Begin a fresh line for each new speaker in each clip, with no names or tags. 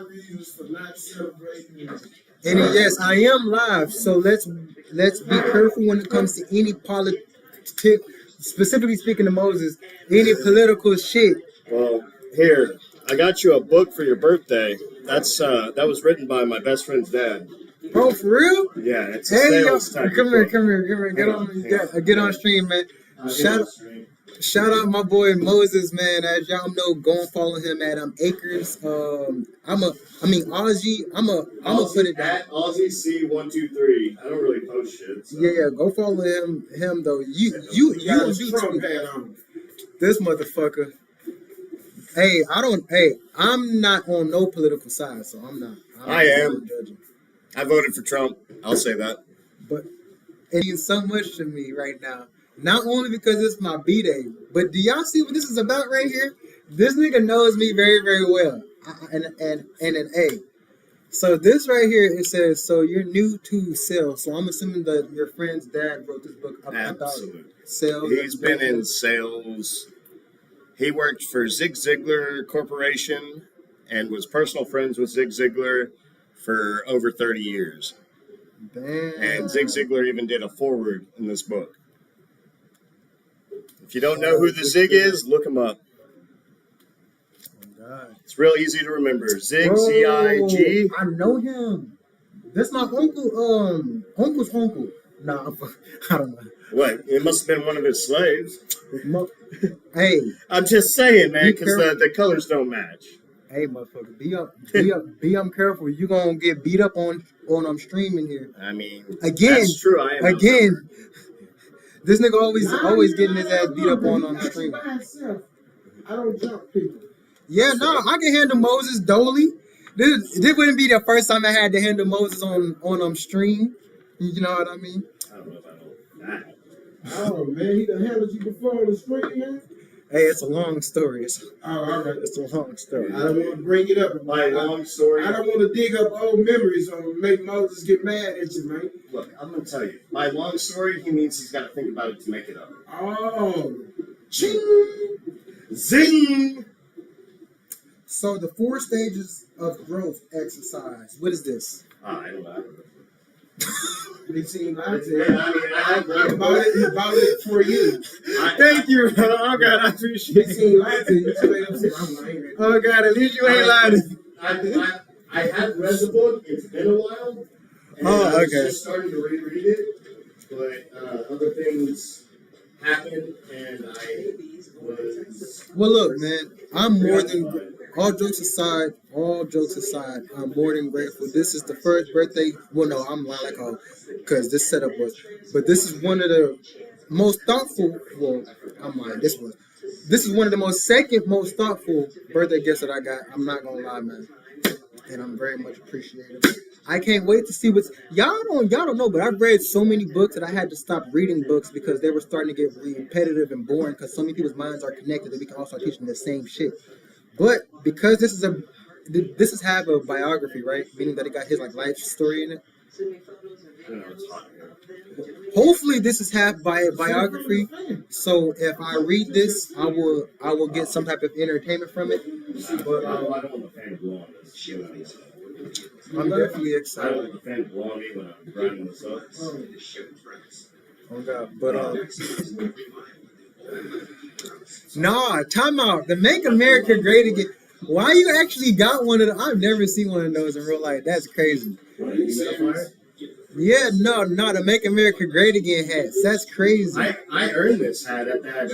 reasons for not celebrating.
And yes, I am live, so let's be careful when it comes to any politic, specifically speaking to Moses, any political shit.
Well, here, I got you a book for your birthday. That was written by my best friend's dad.
Oh, for real?
Yeah, it's a
Hey, yo,
sales type
come
of
here,
book.
come here, get on stream, man. Shout out my boy Moses, man. As y'all know, go and follow him at Acres. Ozzy. I'm put it down.
At Aussie C123. I don't really post shit. So.
Yeah, go follow him though. You
got
on
his Trump
YouTube.
hat on.
This motherfucker. Hey, I'm not on no political side, so I'm not.
I am.
Judging.
I voted for Trump. I'll say that.
But it means so much to me right now. Not only because it's my B-Day, but do y'all see what this is about right here? This nigga knows me very, very well. And an A. So this right here, it says, so you're new to sales. So I'm assuming that your friend's dad wrote this book about sales.
He's been in sales. He worked for Zig Ziglar Corporation and was personal friends with Zig Ziglar for over 30 years.
Damn.
And Zig Ziglar even did a foreword in this book. If you don't know who the Zig is, look him up.
Oh, God.
It's real easy to remember. Zig,
Bro,
Z-I-G.
I know him. That's my uncle's uncle. Nah, I don't know.
What? It must have been one of his slaves.
Hey.
I'm just saying, man, because the colors don't match.
Hey, motherfucker, be careful. You gonna get beat up on streaming here.
I mean,
again,
that's true. I am
again. This nigga always getting his ass beat up on stream.
I don't jump people.
Yeah, no, I can handle Moses Dolly. This wouldn't be the first time I had to handle Moses on stream. You know what I mean?
I don't know about all that.
Oh man, he done handled you before on the stream, man.
Hey, it's a long story.
All right.
It's a long story.
I don't want to bring it up.
My long story.
I don't want to dig up old memories or make Moses get mad at you, man.
Look, I'm going to tell you. My long story, he means he's got to think about it to make it up.
Oh.
Ching! Zing!
So the 4 stages of growth exercise. What is this?
I don't know.
He seemed like
Yeah, I mean, I
he bought it for you.
Thank you. Oh God, I appreciate
He
it.
seemed like you straight up said, I'm lying.
Oh God, at least you ain't lying.
I had read the book. It's been a while. And I was just starting to reread it. But other things happened, and I was...
Well, look, man, I'm more than... All jokes aside, I'm more than grateful. This is the first birthday. Well, no, I'm lying because this setup was. But this is one of the most thoughtful. Well, I'm lying. This is one of the second most thoughtful birthday gifts that I got. I'm not gonna lie, man, and I'm very much appreciative. I can't wait to see what's y'all don't know, but I've read so many books that I had to stop reading books because they were starting to get repetitive and boring because so many people's minds are connected that we can all start teaching the same shit. But because this is half a biography, right? Meaning that it got his life story in it. Hopefully, this is half biography. So if I read this, I will get some type of entertainment from it. But
I don't want the fan to blow on this.
I'm definitely
I
excited.
don't want the fan to blow on me when I'm grinding this up.
Oh God! But nah, time out. The Make America Great Again. Why you actually got one of them? I've never seen one of those in real life. That's crazy. Yeah, no, the Make America Great Again hats. That's crazy.
I earned this hat at that.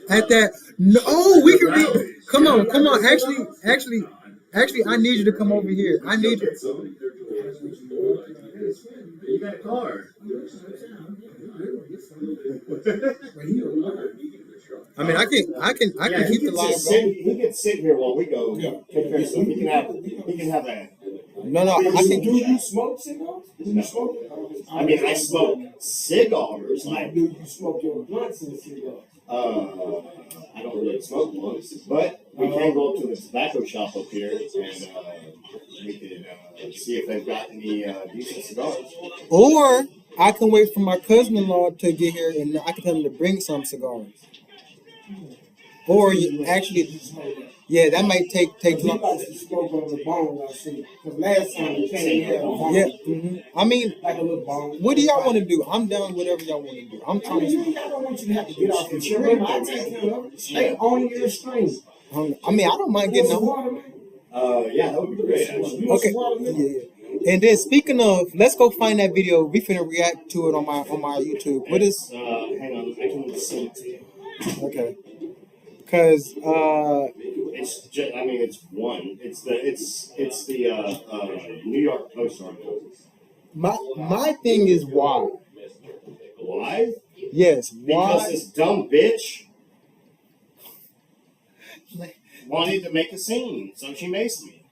At that. No, we can read. Come on. Actually, I need you to come over here. I need you.
You got a car.
I mean, I can keep the live going.
He can sit here while we go. Take care of stuff. He can have a.
No, I can.
Do you smoke cigars? Do you smoke?
I mean, I smoke cigars.
Like, do you smoke your blunts and cigars?
I don't really smoke blunts, but we can go up to the tobacco shop up here and we can see if they've got any decent cigars.
Or I can wait for my cousin-in-law to get here and I can tell him to bring some cigars. Or you actually, Yeah, that might take
He
long.
likes to smoke on the bone, I see. Because last time he came here,
Yeah. I mean,
like a little bone.
what do y'all want to do? I'm down with whatever y'all want to do. I'm
I
trying
mean,
to.
I don't want you to have to get off the stream. I take care of it. Stay on your stream.
I mean, I don't mind getting
Some
on.
water, man.
Yeah, that would be great, actually.
You want
Okay.
some water, man?
Yeah. And then speaking of, let's go find that video. We finna react to it on my YouTube. What is?
Hang on, I can send it to you.
Okay. Cause
It's just, I mean, it's one. It's the New York Post article.
my thing is why.
Why?
Yes,
Because
why?
this dumb bitch wanted to make a scene, so she maced me.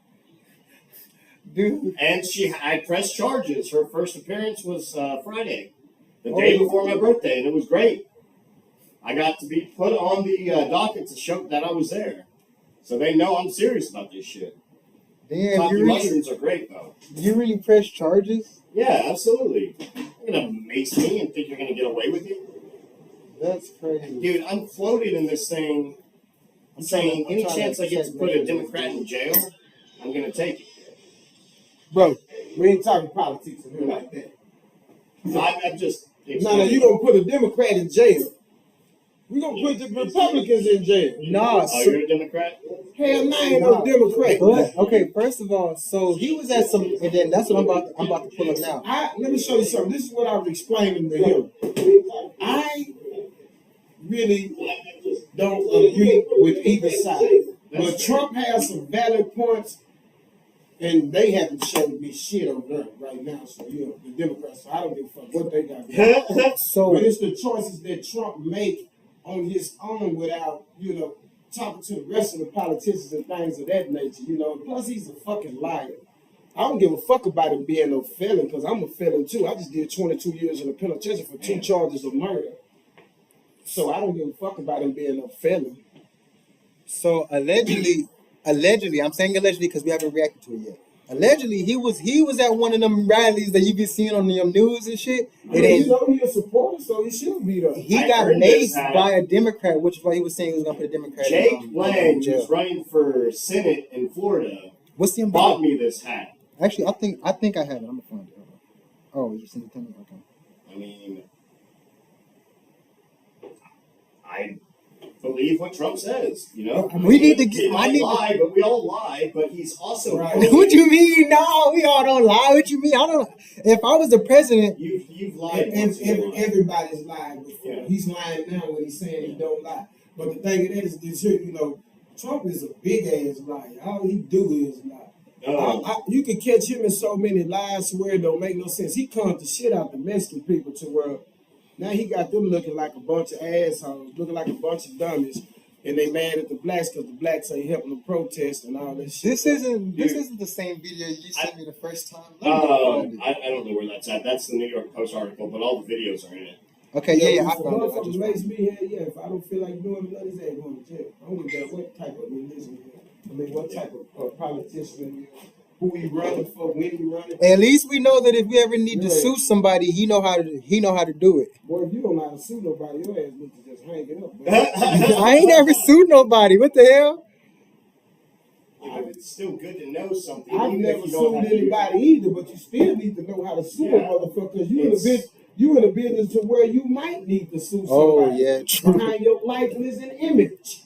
Dude.
And I pressed charges. Her first appearance was Friday, the day before my birthday, and it was great. I got to be put on the docket to show that I was there, so they know I'm serious about this shit.
Damn,
Coffee mushrooms are great, though.
you really press charges?
Yeah, absolutely. You're gonna mace me and think you're gonna get away with it,
That's crazy.
dude. I'm floated in this thing, saying any chance I get to put a Democrat in jail, I'm gonna take it.
Bro, we ain't talking politics in here like that.
I'm just.
No, you gonna put a Democrat in jail. We gonna put the Republicans in jail.
Nah,
Oh, you're a Democrat?
Hell, no, I ain't no Democrat.
but okay, first of all, so he was at some, and then that's what I'm about to pull up now.
Let me show you something. This is what I was explaining to him. I really don't agree with either side. But Trump has some valid points, and they haven't showed me shit on there right now. So, the Democrats, so I don't give a fuck what they got going.
So
But it's the choices that Trump make on his own without, talking to the rest of the politicians and things of that nature, Plus, he's a fucking liar. I don't give a fuck about him being no felon, because I'm a felon too. I just did 22 years in the penitentiary for 2 charges of murder. So I don't give a fuck about him being no felon.
So allegedly, I'm saying allegedly because we haven't reacted to it yet. Allegedly, he was at one of them rallies that you be seeing on the news and shit. And then
He's a supporter, so he should be there.
he
I
got
heard this,
maced by a Democrat, which is why he was saying he was gonna put a Democrat
Jake
in
Lang,
jail.
who's running for Senate in Florida,
What's the
bought
umbrella?
me this hat.
Actually, I think I have it. I'm gonna find it. Oh, you sent it to me? Okay.
I mean, I believe what Trump says,
We need to get.
He might lie, but we all lie, but he's also
Right.
What you mean? No, we all don't lie. What you mean? I don't. If I was the president,
You've lied once.
Everybody's lying before.
Yeah.
He's lying now when he's saying he don't lie. But the thing of that is this here, Trump is a big ass liar. All he do is lie. You can catch him in so many lies where it don't make no sense. He conned the shit out the Mexican people to where now he got them looking like a bunch of assholes, looking like a bunch of dummies, and they mad at the blacks because the blacks ain't helping them protest and all this shit.
this isn't the same video you sent me the first time. Let me go find it.
I don't know where that's at. That's the New York Post article, but all the videos are in it.
Okay, yeah, I
If a
found it. I
motherfucker
just
makes
found it.
me hell yeah. If I don't feel like doing it, let his ass going to jail. I don't give a damn what type of religion he is. I mean, what type of politician he is. Who he running for, when he running.
At least we know that if we ever need to sue somebody, he know how to do it.
Boy, if you don't know how to sue nobody, your ass need to just hang it up. Boy.
I ain't never sued nobody. What the hell?
It's still good to know something.
I've
even
never
if you don't
sued
have to-
anybody either, but you still need to know how to sue a
Yeah.
motherfucker. Because
It's-
you in a business to where you might need to sue somebody.
Oh yeah, true.
Behind your likeness and image.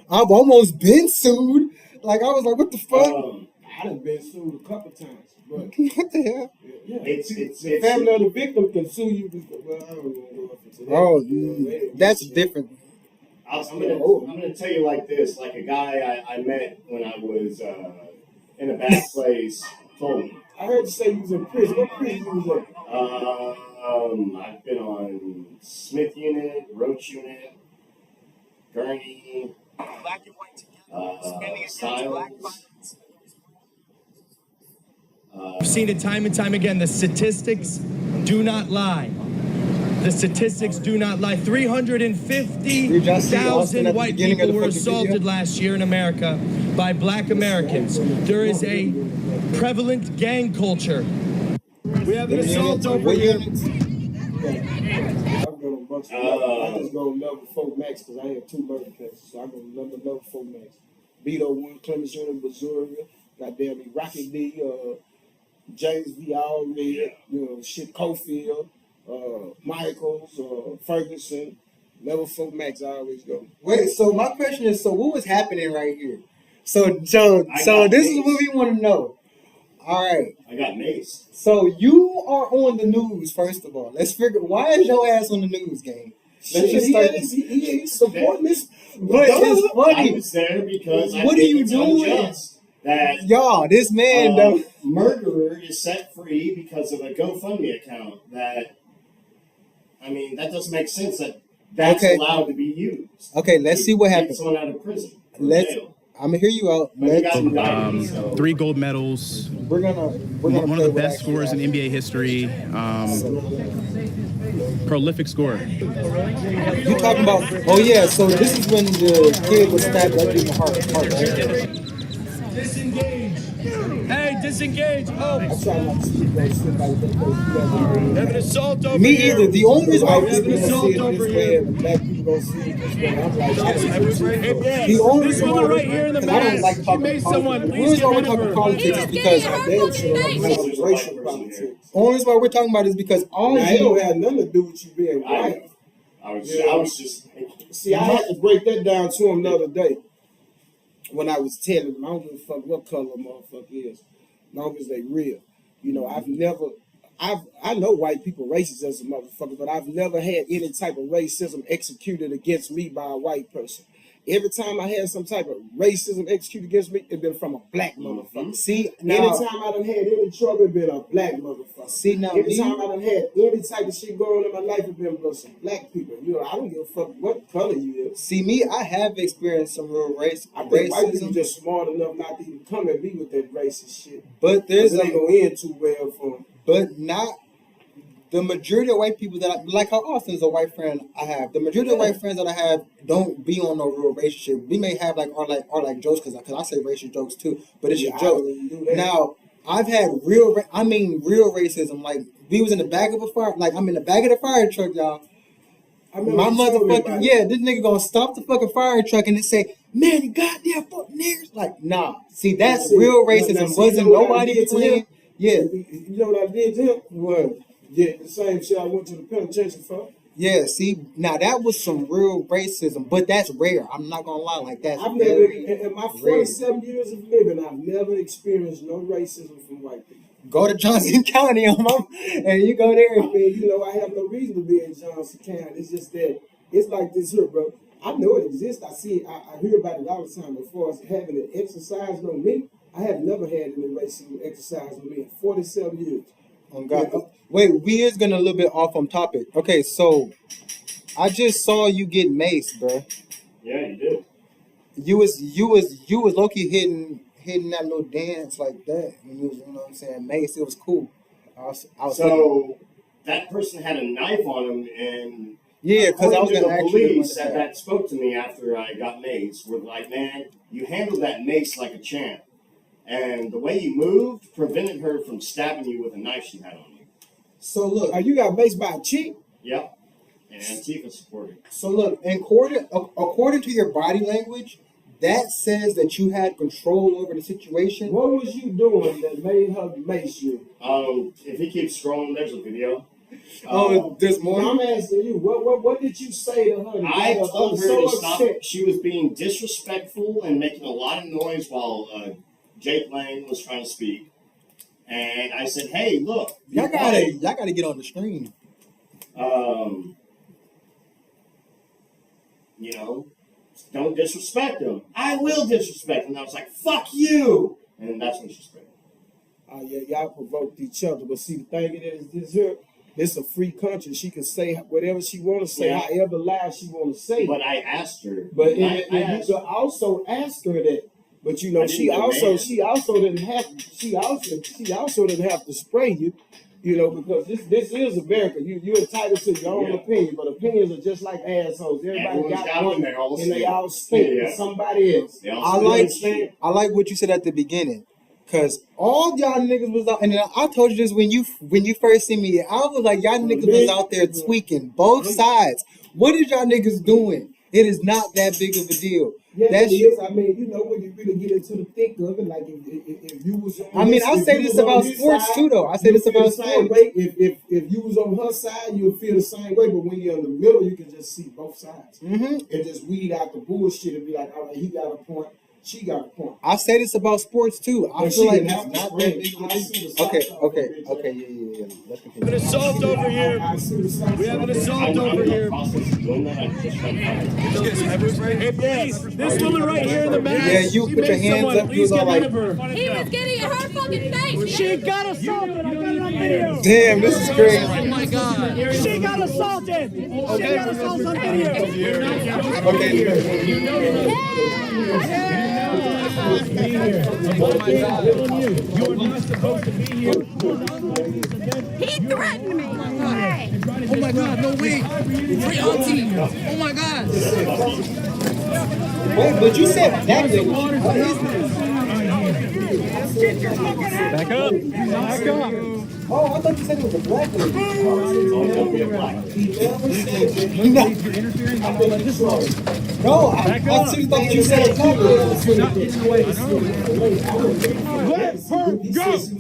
I've almost been sued. Like I was like, what the fuck?
I done been sued a couple times. But
What the hell?
yeah.
It's
The family of the victim can sue you. Well, I don't want to go into that.
Oh, that's different.
I'm gonna tell you like this. Like a guy I met when I was in a bad place told me.
I heard you say you was in prison. What prison you was in?
I've been on Smith Unit, Roach Unit, Gurney, Styles.
We've seen it time and time again. The statistics do not lie. The statistics do not lie.
Did y'all see Austin at
350,000
the
white
beginning of
people
the
were
fucking video?
assaulted last year in America by black Americans. There is a prevalent gang culture. We have an assault over
What
here.
units?
I've gone a bunch of I just go level 4 max because I had 2 murder cases. So I go level 4 max. Beto won Clemens Jr., Missouri. Goddamn me, Rocky D, James V. Allred, shit, Cofield, Michaels, Ferguson. Never folk Max, I always go.
Wait, so my question is, so what was happening right here? So this is what we want to know. All right.
I got maced.
So you are on the news, first of all. Let's figure, why is your ass on the news, gang? Let's just start this.
He's supporting this.
But it's
I
funny.
was there because I
What are
think
you
it's
doing?
unjust that
Y'all, this man, though.
murderer is set free because of a GoFundMe account. That doesn't make sense. That's
Okay.
allowed to be used.
Okay, let's see what
Get
happens.
someone out of prison. or
Let's.
jail.
I'm gonna hear you out.
But you got
Let's,
indicted, so
3 gold medals,
we're gonna
one of
play
the
what
best
actually
scorers in
happened.
NBA history, prolific scorer.
You talking about? Oh yeah. So this is when the kid was stabbed up in the heart. Right?
Disengage. Hey, disengage. Oh,
I try not to speak on shit like that because
have an assault over
Me
here.
either. The only reason why
white
There's
people
an
gonna see
assault
it
over
this way
here.
and black people gonna see it this way. I'm like,
the only
This
reason
woman
why
right here in the
'cause I don't
mask,
like
she
talking
made
politics.
someone.
The
Please
only reason why
get
we're
rid of
talking
her.
politics is because
damn sure don't have racial politics.
only reason why we're talking about it is because all
Now, it
you
don't have nothing to do with you being
I,
white.
I was just
See, I had to break that down to him the other day when I was telling him, I don't give a fuck what color a motherfucker is, as long as they real. I know white people racist as a motherfucker, but I've never had any type of racism executed against me by a white person. Every time I had some type of racism executed against me, it been from a black motherfucker.
see now.
Anytime I done had any trouble, it been a black motherfucker.
See now.
Every time I done had any type of shit going on in my life, it been with some black people. I don't give a fuck what color you is.
See me. I have experienced some real
I think white people
racism,
just smart enough not to even come at me with that racist shit.
but
Cause
there's
it ain't gonna end too well for them.
but not the majority of white people that like how Austin's a white friend I have. The majority of white friends that I have don't be on no real relationship. We may have like jokes because I say racist jokes too, but it's
Yeah,
a
I
joke.
don't even do that.
Now I've had real racism. Like we was in the back of a fire. Like I'm in the back of the fire truck, y'all.
I remember
My
you told me
motherfucking
about it.
yeah, this nigga gonna stop the fucking fire truck and then say, "Man, you goddamn fuck niggers!" Like, nah. See, that's
See,
real
now,
racism.
see,
Wasn't
you know what I
nobody
did to
playing.
him?
Yeah,
You know what I did to him?
what?
Yeah, the same shit I went to the penitentiary for.
Yeah. See, now that was some real racism, but that's rare. I'm not gonna lie, like that's
I've never,
very
in my
rare.
47 years of living, I've never experienced no racism from white people.
Go to Johnson County, and you go
I
there.
mean, I have no reason to be in Johnson County. It's just that it's like this here, bro. I know it exists. I see it. I hear about it all the time. As far as having it exercised on me, I have never had any racism exercised on me in 47 years.
Oh God! Wait, we is gonna a little bit off on topic. Okay, so I just saw you get maced, bro.
yeah, you did.
You was low-key hitting that little dance like that when you was, you know what I'm saying, mace. It was cool. I was
So that person had a knife on him, and
yeah, because I was
according to
gonna
the
actually
police that spoke to me after I got maced were like, "Man, you handled that mace like a champ, and the way you moved prevented her from stabbing you with a knife she had on you."
So look,
You got maced by a chick?
Yep, and Antifa supported.
according to your body language, that says that you had control over the situation.
What was you doing that made her mace you?
If he keeps scrolling, there's a video.
Oh, there's
Well,
more.
I'm asking you, what did you say to her? that
I
made
told her
so
to stop.
upset?
She was being disrespectful and making a lot of noise while Jake Lang was trying to speak. And I said, "Hey, look, be
Y'all
quiet."
gotta get on the stream.
Don't disrespect him. I will disrespect him. And I was like, "Fuck you!" And that's when she sprayed.
Yeah, y'all provoked each other. But see, the thing is, this here, it's a free country. She can say whatever she want to say,
Yeah.
however loud she want to say.
But I asked her.
But
I
you
asked
could also ask her that. But
I didn't
she
demand.
also didn't have to spray you, because this is America. You're entitled to your own
Yeah.
opinion, but opinions are just like assholes. Everybody
Everyone's
got
got
one,
one. They all
and they
stink.
all stink
Yeah.
for somebody else.
They all
I
stink.
like
understand.
I like what you said at the beginning, cause all y'all niggas was out, and I told you this when you first see me. I was like, y'all niggas was out there tweaking both sides. What is y'all niggas doing? It is not that big of a deal.
Yeah,
That's
it is. I mean, you know, when you really get into the thick of it, like if you was on
I mean,
his,
I
if
say
you
this
was on
about
his
sports
side,
too, though. I say
you'll
this
feel the
about
same
sports.
way. If you was on her side, you'll feel the same way. But when you're in the middle, you can just see both sides
Mm-hmm.
and just weed out the bullshit and be like, all right, he got a point, she got a point.
I say this about sports too. I
But
feel
she
like
didn't
it's
have to
not that
scream.
big of a
I
deal.
see the
Okay,
socks off her bitch ass.
yeah. Let's
An
continue.
assault over here.
I see the socks
We have
off
an
her.
assault
I'm
over
in the
here.
process of doing that. I just tried to
Hey, police, this woman right here in the back.
Yeah, you
she
put your
made
hands
someone.
up. You
Please
was all
get rid
like,
of her.
He was getting in her fucking face.
She got assaulted. I got it on video.
damn, this is crazy.
Oh my God.
She got assaulted. She got assaulted on video.
Oh my God. You're not supposed to be here.
He threatened me. Hey.
Oh my God, no way. Free auntie. Oh my God.
Wait, but you said that lady.
Back up. Back up.
Oh, I thought you said it was a black lady. No, I seriously thought you said a black lady.
Let her go.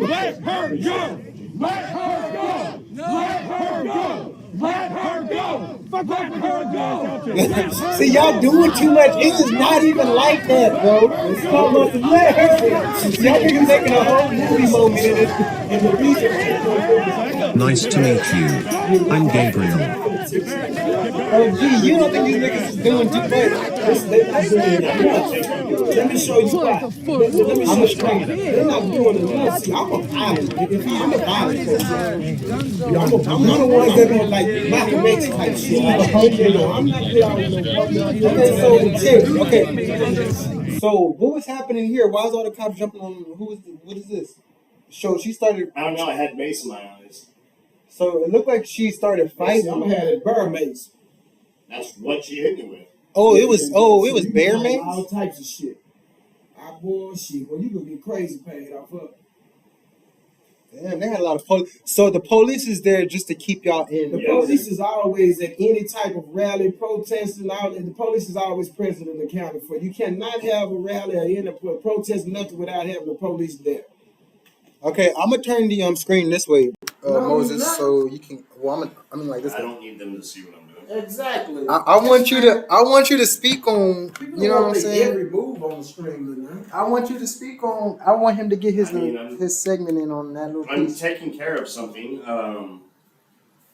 Let her go. Let her go. Let her go. Let her go. Fuck let her go.
See, y'all doing too much. It is not even like that, bro. It's almost let her. Y'all niggas making a whole movie moment in the research.
Nice to meet you. I'm Gabriel.
Oh, gee, you don't think these niggas is doing too much?
Let me show you why. Let me show you why. They're not doing enough. See, I'm a violent. I'm a violent person. I'm not the ones that go like Malcolm X type shit. I'm not down.
Okay, so shit. Okay. So what was happening here? Why is all the cops jumping on? What is this? So she started.
I don't know. I had mace in my eyes.
So it looked like she started fighting.
I'm gonna have it burn mace.
That's what she hit me with.
It was bear mace.
All types of shit. I bullshit. Well, you gonna get crazy paid off of.
Damn, they had a lot of police. So the police is there just to keep y'all in.
The police is always at any type of rally, protest, and all. And the police is always present and accounted for. You cannot have a rally or any protest, nothing without having the police there.
Okay, I'm gonna turn the screen this way,
No,
Moses,
not.
so you can. Well, I mean like this
I
way.
don't need them to see what I'm doing.
Exactly.
I want you to speak on. You know what I'm saying?
Every move on the screen, man.
I want you to speak on. I want him to get his
I mean,
his segment in on that little
I'm
piece.
taking care of something.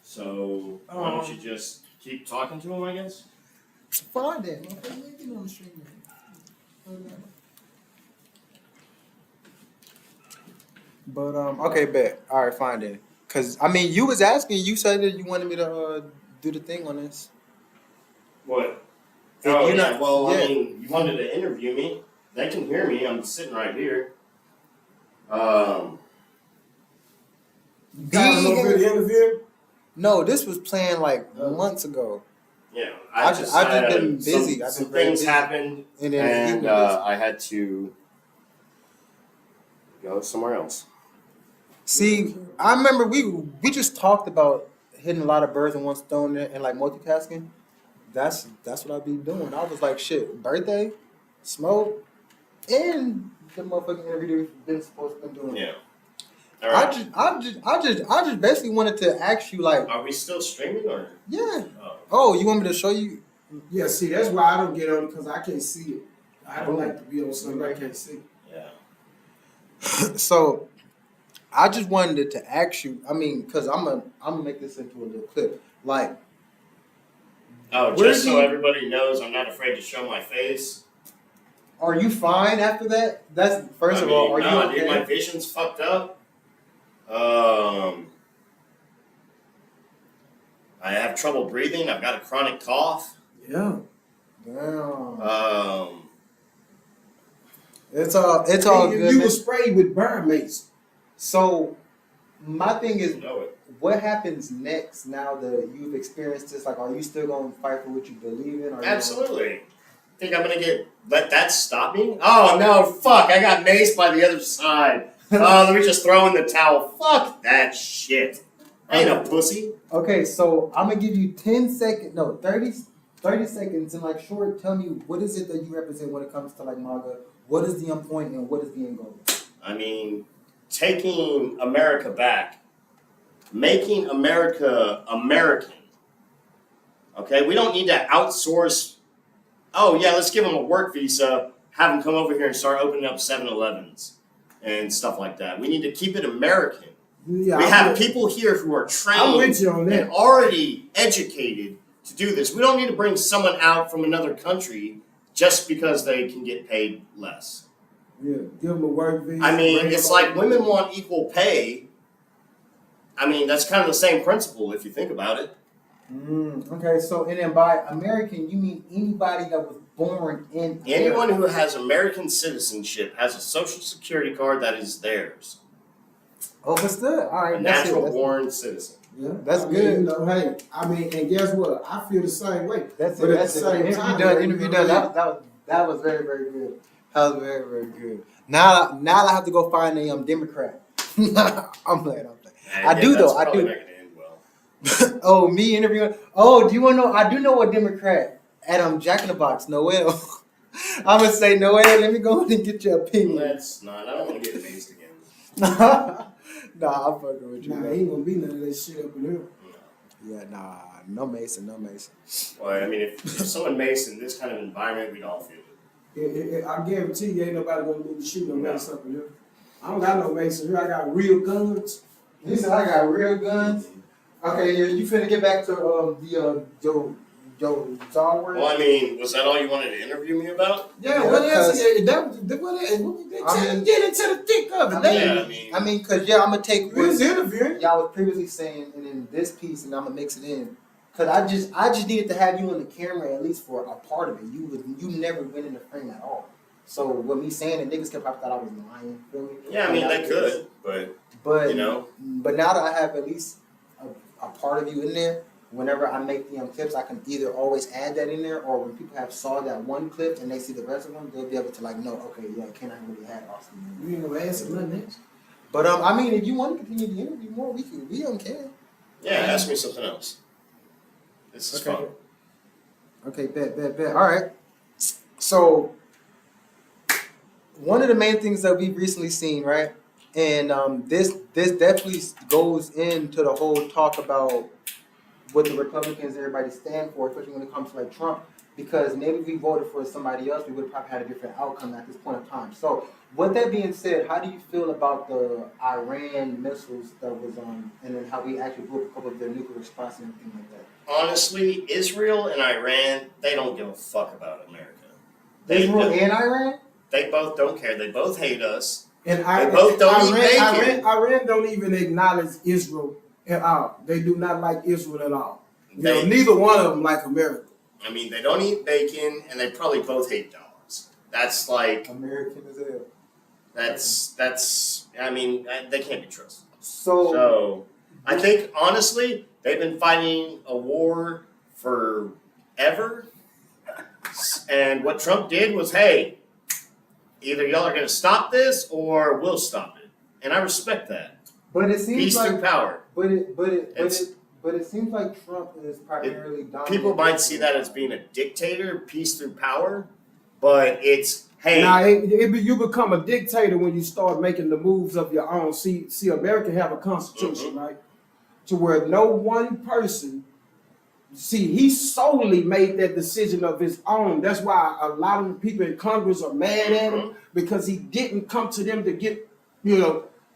So why don't you just keep talking to him? I guess.
Fine then. Okay, on the stream. But okay, bet. All right, fine then. Cause I mean, you was asking. You said that you wanted me to do the thing on this.
What?
If
Oh,
you're
yeah.
not-
Well,
yeah.
I mean, you wanted to interview me. They can hear me. I'm sitting right here.
Got him over the interview.
No, this was planned like months ago.
Yeah,
I've just been busy. I've
Some
been very
things
busy.
happened,
And then
and
you were busy.
I had to go somewhere else.
See, I remember we just talked about hitting a lot of birds in one stone and like multitasking. That's what I be doing. I was like, shit, birthday, smoke, and the motherfucking interview we've been supposed to be doing.
Yeah. All right.
I just basically wanted to ask you like,
Are we still streaming or?
yeah.
Oh.
Oh, you want me to show you?
Yeah, see, that's why I don't get on because I can't see it. I don't like to be on something I can't see.
Yeah.
So, I just wanted to ask you. I mean, cause I'm gonna make this into a little clip. Like,
Oh,
Where
just
do
so
you-
everybody knows, I'm not afraid to show my face.
are you fine after that? That's first
I
of all. Are
mean, no,
you okay?
dude, my vision's fucked up. I have trouble breathing. I've got a chronic cough.
Yeah.
Damn. It's all
You
good. man.
was sprayed with burn mace.
So, my thing is,
You know it.
what happens next now that you've experienced this? Like, are you still gonna fight for what you believe in? Or
Absolutely. Think I'm gonna let that stop me? Oh no, fuck! I got maced by the other side. Oh, let me just throw in the towel. Fuck that shit. I ain't a pussy.
Okay, so I'm gonna give you 10 seconds. No, 30 30 seconds and like short, tell me what is it that you represent when it comes to like MAGA? What is the end point and what is the end goal?
I mean, taking America back, making America American. Okay, we don't need to outsource. Oh yeah, let's give them a work visa, have them come over here and start opening up 7-Elevens and stuff like that. We need to keep it American.
Yeah,
We have people here who are
I'm
trained
with you on that.
and already educated to do this. We don't need to bring someone out from another country just because they can get paid less.
Yeah, give them a work visa.
I mean,
bring
it's
them
like
over.
women want equal pay. I mean, that's kind of the same principle if you think about it.
Okay, so and then by American, you mean anybody that was born in
Anyone
America.
who has American citizenship has a social security card that is theirs.
Oh, what's good? All
A
right, that's
natural
it.
born citizen.
Yeah,
That's
I mean,
good.
You know, hey, I mean, and guess what? I feel the same way.
That's
But
it.
at
That's
the
it.
same
Interview
time,
done.
you
Interview
know,
done. That was very, very good. That was very, very good. Now I have to go find a Democrat. I'm playing. I do,
that's
though, I
probably
do.
not gonna end well.
Oh, me interviewing. Oh, do you want to know? I do know a Democrat at Jack in the Box, Noel. I'm gonna say Noel. Let me go ahead and get your opinion.
Let's not. I don't want to get amazed again.
Nah, I'm fucking with you.
Nah,
man.
ain't gonna be none of that shit up in here.
Yeah, nah, no Mason.
Well, I mean, if someone makes in this kind of environment, we'd all feel it.
I guarantee you, ain't nobody gonna move the shoot no
No.
mace up in here. I don't got no mace in here. I got real guns.
He said I got real guns. Okay, you finna get back to the Joe Zarward.
Well, I mean, was that all you wanted to interview me about?
Yeah,
Yeah,
what else?
because- I mean-
Get into the thick of it.
Yeah, I mean,
Cause yeah, I'm gonna take
We was
what
interviewing.
y'all was previously saying, and in this piece, and I'm gonna mix it in. Cause I just needed to have you on the camera at least for a part of it. You never went in the frame at all. So with me saying it, niggas kept probably thought I was lying. Feel me?
yeah, I mean, they could, but
But
you know,
But now that I have at least a part of you in there, whenever I make the clips, I can either always add that in there, or when people have saw that one clip and they see the rest of them, they'll be able to like know, okay, yeah, Ken, I really had Austin.
You ain't gonna answer nothing else.
But I mean, if you want to continue the interview more, we don't care.
yeah, ask me something else. This is fun.
Okay, bet. All right. So one of the main things that we've recently seen, right, and this definitely goes into the whole talk about what the Republicans, everybody stand for, especially when it comes to like Trump, because maybe if we voted for somebody else, we would have probably had a different outcome at this point in time. So with that being said, how do you feel about the Iran missiles that was and then how we actually blew up a couple of their nuclear spots and everything like that?
Honestly, Israel and Iran, they don't give a fuck about America.
Israel and Iran?
They both don't care. They both hate us.
And
They both don't eat bacon.
Iran don't even acknowledge Israel at all. They do not like Israel at all.
They-
Neither one of them like America.
I mean, they don't eat bacon, and they probably both hate dogs. That's like,
American as hell.
that's. I mean, they can't be trusted.
So
I think honestly, they've been fighting a war forever. And what Trump did was, hey, either y'all are going to stop this or we'll stop it. And I respect that.
but it seems
Peace
like
through power.
But
It's-
it seems like Trump is primarily dominant.
People might see that as being a dictator, peace through power, but it's, hey,
Now, you become a dictator when you start making the moves of your own. See, America have a constitution, right? To where no one person, he solely made that decision of his own. That's why a lot of the people in Congress are mad at him, because he didn't come to them to get,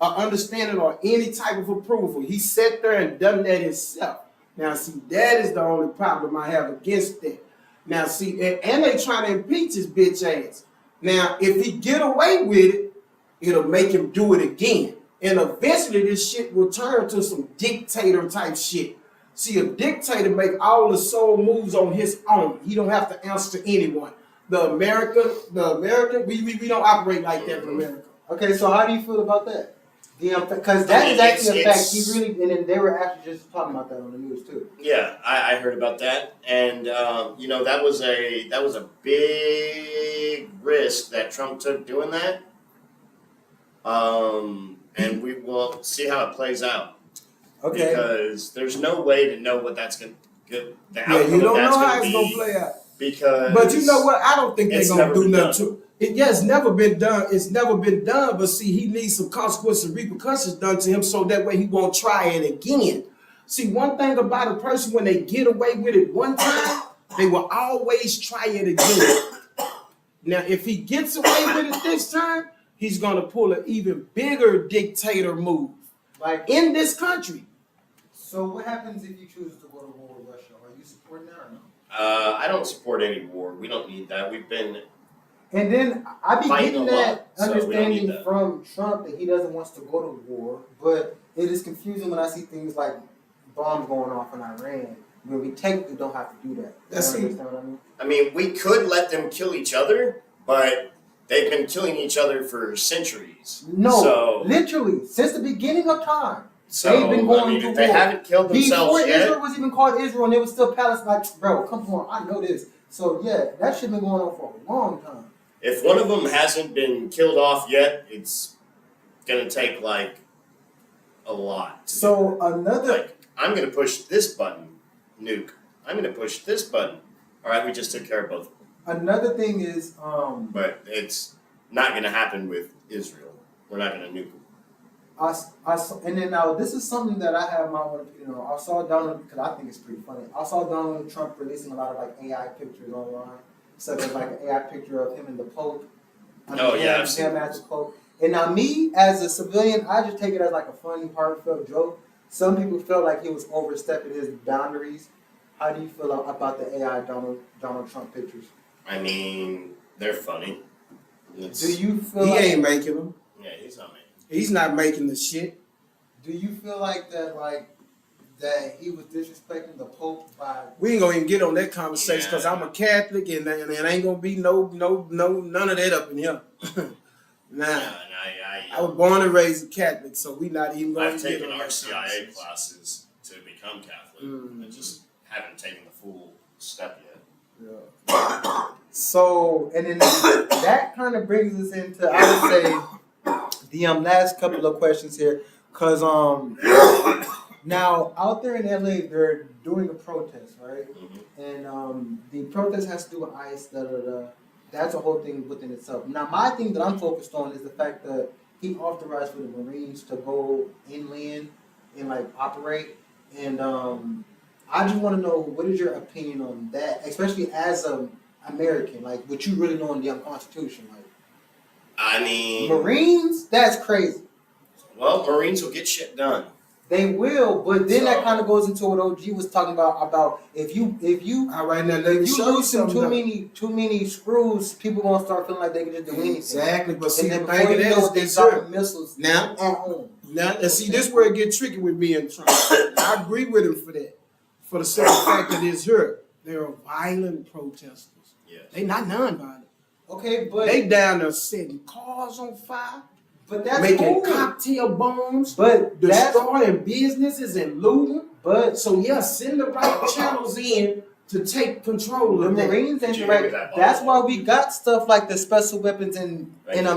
an understanding or any type of approval. He sat there and done that himself. Now, see, that is the only problem I have against that. Now, see, and they trying to impeach his bitch ass. Now, if he get away with it, it'll make him do it again. And eventually this shit will turn to some dictator type shit. See, a dictator make all the soul moves on his own. He don't have to answer to anyone. The American, we don't operate like that in America.
Okay, so how do you feel about that? Because that is actually a fact. He really, and then they were actually just talking about that on the news too.
yeah, I heard about that. And, that was a big risk that Trump took doing that. And we will see how it plays out.
Okay.
Because there's no way to know what that's going The
Yeah,
outcome
you don't
of that's
know how
gonna
it's gonna
be
play out.
because.
But you know what? I don't think they're
It's
gonna
never
do
been
nothing
done.
to it. Yeah, it's never been done. It's never been done. But see, he needs some consequences and repercussions done to him so that way he won't try it again. See, one thing about a person when they get away with it one time, they will always try it again. Now, if he gets away with it this time, he's gonna pull an even bigger dictator move.
Like,
In this country.
so what happens if you choose to go to war with Russia? Are you supporting that or no?
I don't support any war. We don't need that. We've been.
And then I be
Fighting
getting
a
that
lot, so we don't need
understanding
that.
from Trump that he doesn't want to go to war, but it is confusing when I see things like bombs going off in Iran, where we technically don't have to do that.
That's
You
it.
understand what I mean?
I mean, we could let them kill each other, but they've been killing each other for centuries.
No,
So,
literally, since the beginning of time.
so
they've been going
I mean,
to
if they
war.
haven't killed themselves
Before
yet,
Israel was even called Israel, and it was still Palestine. Like, bro, come on, I know this. So yeah, that shit been going on for a long time.
if one of them hasn't been killed off yet, it's gonna take like a lot.
So another,
Like, I'm gonna push this button, nuke. I'm gonna push this button. All right, we just took care of both.
another thing is,
But it's not gonna happen with Israel. We're not gonna nuke them.
and then now this is something that I have my own, I saw Donald, because I think it's pretty funny. I saw Donald Trump releasing a lot of like AI pictures online, such as like an AI picture of him and the Pope.
Oh, yeah, I've seen
him as the Pope. And now me as a civilian, I just take it as like a funny, heartfelt joke. Some people felt like he was overstepping his boundaries. How do you feel about the AI Donald Trump pictures?
I mean, they're funny. It's,
Do you feel
He
like,
ain't making them.
yeah, he's not making.
He's not making the shit.
do you feel like that he was disrespecting the Pope by?
We ain't gonna even get on that conversation because I'm a Catholic and ain't gonna be no none of that up in here. Nah,
And
I was born and raised a Catholic, so we not even gonna
I've
get
taken
on that
RCIA
conversation.
classes to become Catholic.
Mm.
I just haven't taken the full step yet.
Yeah.
So, and then that kind of brings us into, I would say, the last couple of questions here, because now out there in LA they're doing a protest, right?
Mm-hmm.
And the protest has to do with ICE. That's a whole thing within itself. Now, my thing that I'm focused on is the fact that he authorized for the Marines to go inland and like operate. And I just want to know, what is your opinion on that, especially as an American, like what you really know in the Constitution, like
I mean,
Marines? That's crazy.
well, Marines will get shit done.
They will, but then that
So-
kind of goes into what OG was talking about if you
All right, now let me
if you
show you
loosen
something.
too many screws, people gonna start feeling like they can just do anything.
Exactly, but see
And
the
then
thing
before
of
you
that
know
is
it, they
this
dropping
here.
missiles
Now,
at home.
Now, and see, this where it get tricky with me and Trump. I agree with him for that. For the simple fact that it's here. They're violent protesters.
Yeah.
They not non-violent.
Okay, but
They down there setting cars on fire,
that's
making
cool.
cocktail bombs,
But that's
destroying businesses and looting.
but
So yeah, send the right channels in to take control
the
of that.
Marines ain't
Did you
right.
hear that
That's
bomb?
why we got stuff like the special weapons and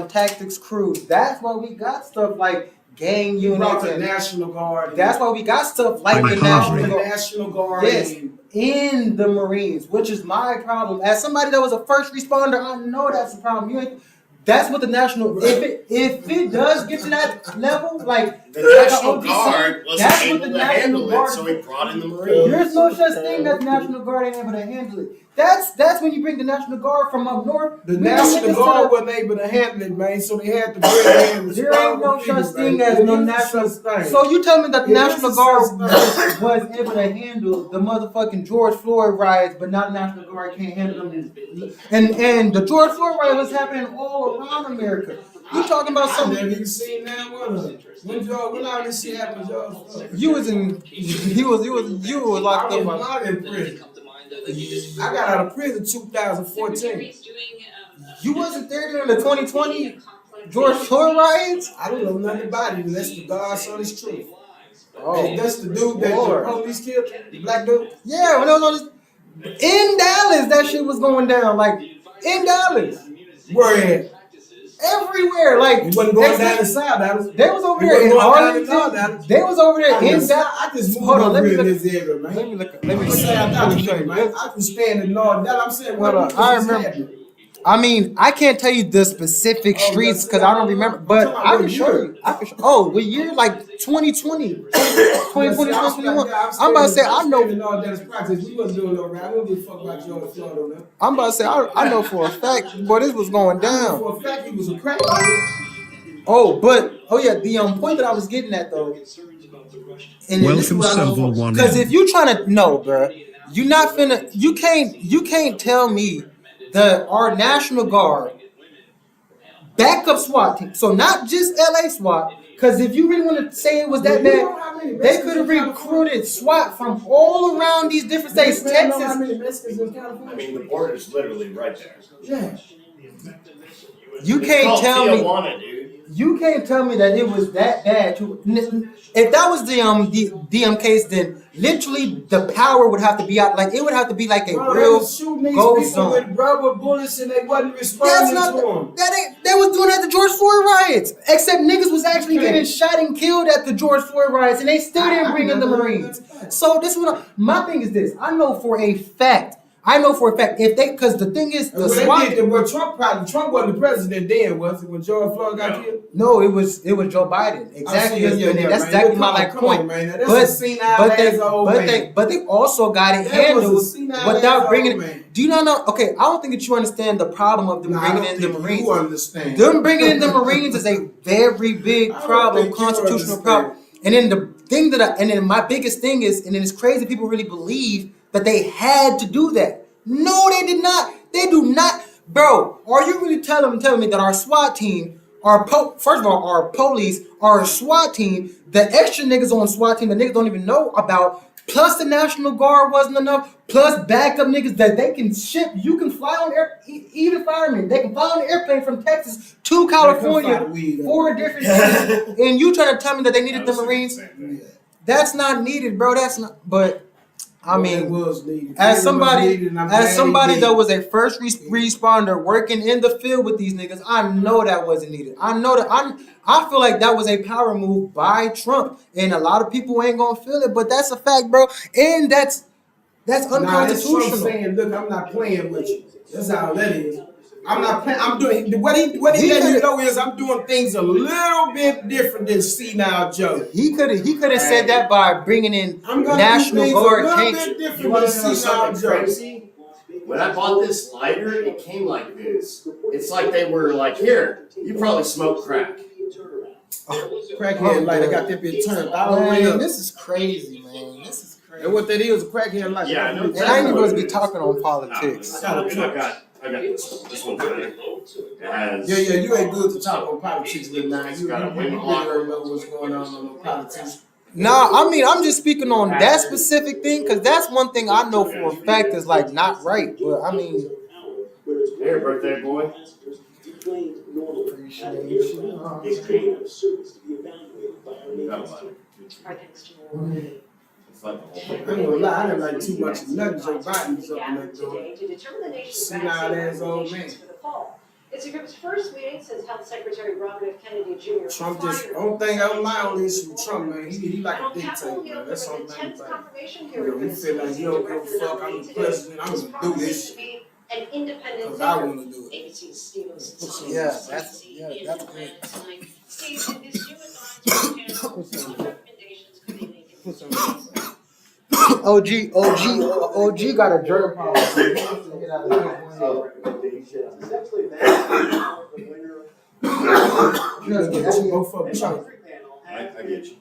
tactics crews. That's why we got stuff like gang
You brought
units.
the
And
National Guard.
that's why we got stuff like
I'm
the
hungry.
National
the
Guard
National Guard.
Yes.
in.
in the Marines, which is my problem. As somebody that was a first responder, I know that's the problem. That's what the National. If it does get to that level, like
The
like
National
OG
Guard
said,
wasn't
that's what
able
the
to
National
handle
Guard.
it, so he brought in the Marines.
There's no such thing as National Guard ain't able to handle it. That's when you bring the National Guard from up north.
The
We
National
don't
Guard
get
wasn't able to handle it, man, so they had to bring in
this there ain't no such thing as no national.
thing.
So you tell me that the
It
National
is a
Guard
such thing.
was able to handle the motherfucking George Floyd riots, but not the National Guard can't handle them. And the George Floyd riot was happening all around America. You talking about
I
something?
never even seen that one. When all this shit happened, y'all.
You was locked
I was
up.
not in prison. I got out of prison 2014.
You wasn't there during the 2020 George Floyd riots?
I don't know nothing about it unless the God saw this truth.
Oh.
And that's the dude that
Lord.
the police killed, the black dude.
Yeah, when it was on this, in Dallas, that shit was going down. Like in Dallas.
Where at?
everywhere. Like
He wasn't going down
except-
the side, Dallas.
they was over
He
there in
wasn't going down the north,
Arlington.
Dallas.
They was over there in that.
I just moved
Hold on,
over
let me
here in
look.
this area, man.
Let me look. Let me
I'm
look.
saying,
Let me show you.
man. I can stand in North Dallas. I'm saying, what
Hold on, I remember. I mean, I can't tell you the specific streets because I don't remember, but I can show you. I can show, oh, what year? Like 2020, 2020, 2021. I'm about to say, I know.
North Dallas projects. We wasn't doing no rap. I don't give a fuck about you on Florida, man.
I'm about to say, I know for a fact, boy, this was going
I know
down.
for a fact he was a crackhead.
Oh yeah, the point that I was getting at though.
Welcome, Serval 1.
Because if you trying to know, bro, you not finna. You can't tell me that our National Guard backup SWAT team. So not just LA SWAT. Because if you really want to say it was that bad, they could have recruited SWAT from all around these different states, Texas.
I mean, the border's literally right there.
Yeah.
You
It's
can't
called
tell me.
Tijuana, dude.
You can't tell me that it was that bad. If that was the case, then literally the power would have to be out. Like it would have to be like a
Bro, they
real
was shooting these
ghost
people
zone.
with rubber bullets and they wasn't
That's
responding
not
to them.
that ain't. They was doing that at the George Floyd riots. Except niggas was actually getting shot and killed at the George Floyd riots, and they still didn't bring in the Marines. So this one, my thing is this. I know for a fact. If they, because the thing is, the SWAT.
Trump wasn't the president then, was it? When George Floyd got killed?
No, it was Joe Biden. Exactly. That's exactly my like point. But they also got it handled without bringing it. Do you not know? Okay, I don't think that you understand the problem of them bringing in the Marines.
You understand?
Them bringing in the Marines is a very big problem, constitutional problem. And then the thing then my biggest thing is, and then it's crazy people really believe that they had to do that. No, they did not. They do not. Bro, are you really telling me that our SWAT team, first of all, our police, our SWAT team, the extra niggas on SWAT team that niggas don't even know about, plus the National Guard wasn't enough, plus backup niggas that they can ship. You can fly on even firemen. They can fly on an airplane from Texas to California, 4 different cities. And you trying to tell me that they needed the Marines? That's not needed, bro. That's not. But I mean, as somebody that was a first responder working in the field with these niggas, I know that wasn't needed. I know that I feel like that was a power move by Trump, and a lot of people ain't gonna feel it, but that's a fact, bro. And that's unconstitutional.
That's Trump saying, look, I'm not playing with you. That's how that is. I'm not playing. I'm doing what he let you know is I'm doing things a little bit different than senile Joe.
He could have said that by bringing in National Guard tanks.
You want to know something crazy? When I bought this lighter, it came like this. It's like they were like, here, you probably smoke crack.
Crackhead light. I got that bitch turned all the way
Man,
up.
this is crazy, man. This is crazy.
And what that is, a crackhead light.
Yeah, I know.
And I ain't even supposed to be talking on politics.
I got this one better. It has.
Yeah, you ain't good to talk on politics, but now you
got a
really
wing
don't
blocker.
know what's going on politics.
Nah, I mean, I'm just speaking on that specific thing because that's one thing I know for a fact is like not right. But I mean,
Here, birthday boy. It's like the whole
I ain't gonna lie, I didn't like too much of nothing Joe Biden's up in that door. Senile ass old man.
It's the group's first meeting since Health Secretary Robert F. Kennedy Jr.
Trump just, the only thing I don't mind on this with Trump, man, he like a dictator, man. That's the only thing about it. You know, he feel like he don't give a fuck, I'm the president, I'm gonna do this shit.
An independent
Because I want to do it.
ABC's Steve Wilson.
yeah, that's great.
Steve, in this new advisory panel, some recommendations could be made.
OG got a germ policy.
Go for the Trump.
I get you.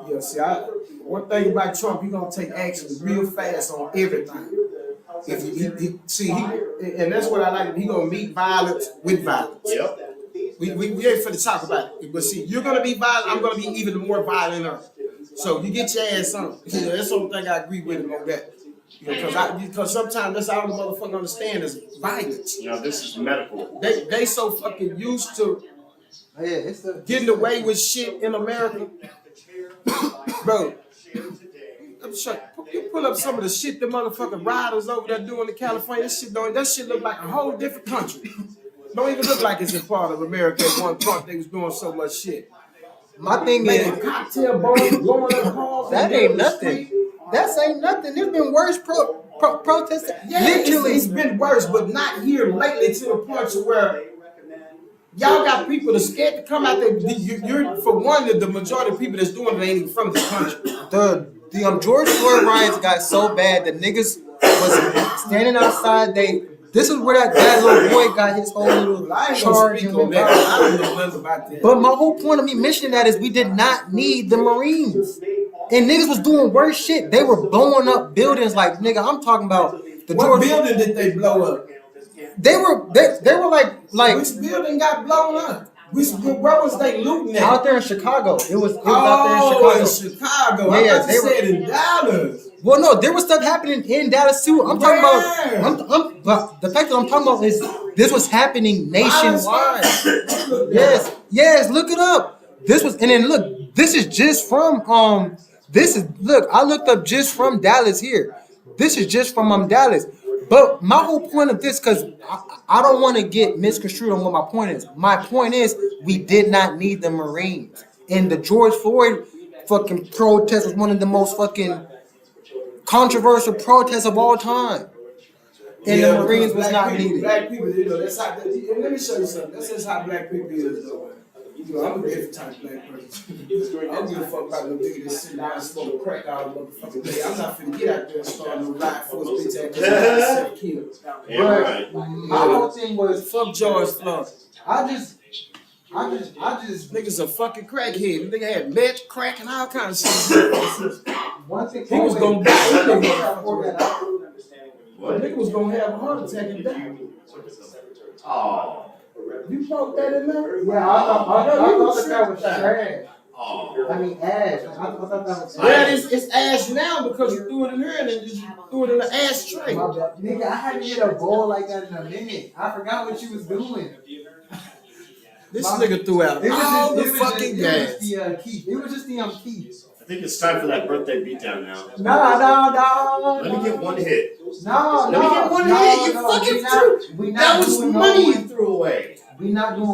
Yeah, see, one thing about Trump, he gonna take action real fast on everything. And that's what I like. He gonna meet violence with violence.
Yep.
We ain't finna talk about it. But see, you're gonna be violent, I'm gonna be even more violent. So you get your ass on. You know, that's the only thing I agree with him on that. You know, because sometimes that's all the motherfucker understand is violence.
You know, this is medical.
They so fucking used to getting away with shit in America. Bro, You pull up some of the shit the motherfucking riders over there doing in California. That shit look like a whole different country. Don't even look like it's a part of America. At one point, they was doing so much shit.
My thing
Man,
is,
cocktail bars blowing up cars.
that ain't nothing. That ain't nothing. There's been worse protests.
Yeah,
Literally,
it's been worse, but not here lately to the point to where y'all got people that's scared to come out there. You're for one, the majority of people that's doing it ain't even from this country.
the George Floyd riots got so bad that niggas was standing outside. This is where that little boy got his whole little
I ain't
charge.
gonna speak on that. I don't know nothing about that.
But my whole point of me mentioning that is we did not need the Marines. And niggas was doing worse shit. They were blowing up buildings like, nigga, I'm talking about the
What
George.
building did they blow up?
They were like
Which building got blown up? Where was they looting at?
out there in Chicago. It was out there in Chicago.
Chicago. I
Yeah,
thought
they
you
were-
said in Dallas.
Well, no, there was stuff happening in Dallas too. I'm talking about. But the fact that I'm talking about is this was happening nationwide. Yes, look it up. This was, and then look, this is just from I looked up just from Dallas here. This is just from Dallas. But my whole point of this, because I don't want to get misconstrued on what my point is. My point is we did not need the Marines. And the George Floyd fucking protest was one of the most fucking controversial protests of all time. And the Marines was not needed.
Black people, that's how. And let me show you something. That's just how black people is, though. I'm a different type of black person. I don't give a fuck about no nigga that's sitting down smoking crack all the motherfucking day. I'm not finna get out there and start no riot force bitch ass self kill.
Yeah, right.
My whole thing was
Fuck George Floyd.
I just
Niggas a fucking crackhead. Nigga had meth, crack, and all kinds of shit.
one thing
He was gonna die.
What?
Nigga was gonna have a heart attack and die.
Oh.
You broke that in there?
Yeah, I thought that was trash.
Oh.
I mean ash. I thought that was trash.
Yeah, it's ash now because you threw it in here and then just threw it in the ashtray.
My bad. Nigga, I hadn't hit a ball like that in a minute. I forgot what you was doing.
This nigga threw out all the fucking gas.
It was just the key.
I think it's time for that birthday beatdown now.
No.
Let me get one hit.
No.
Let me get one hit. You fucking threw. That was money you threw away.
We're not doing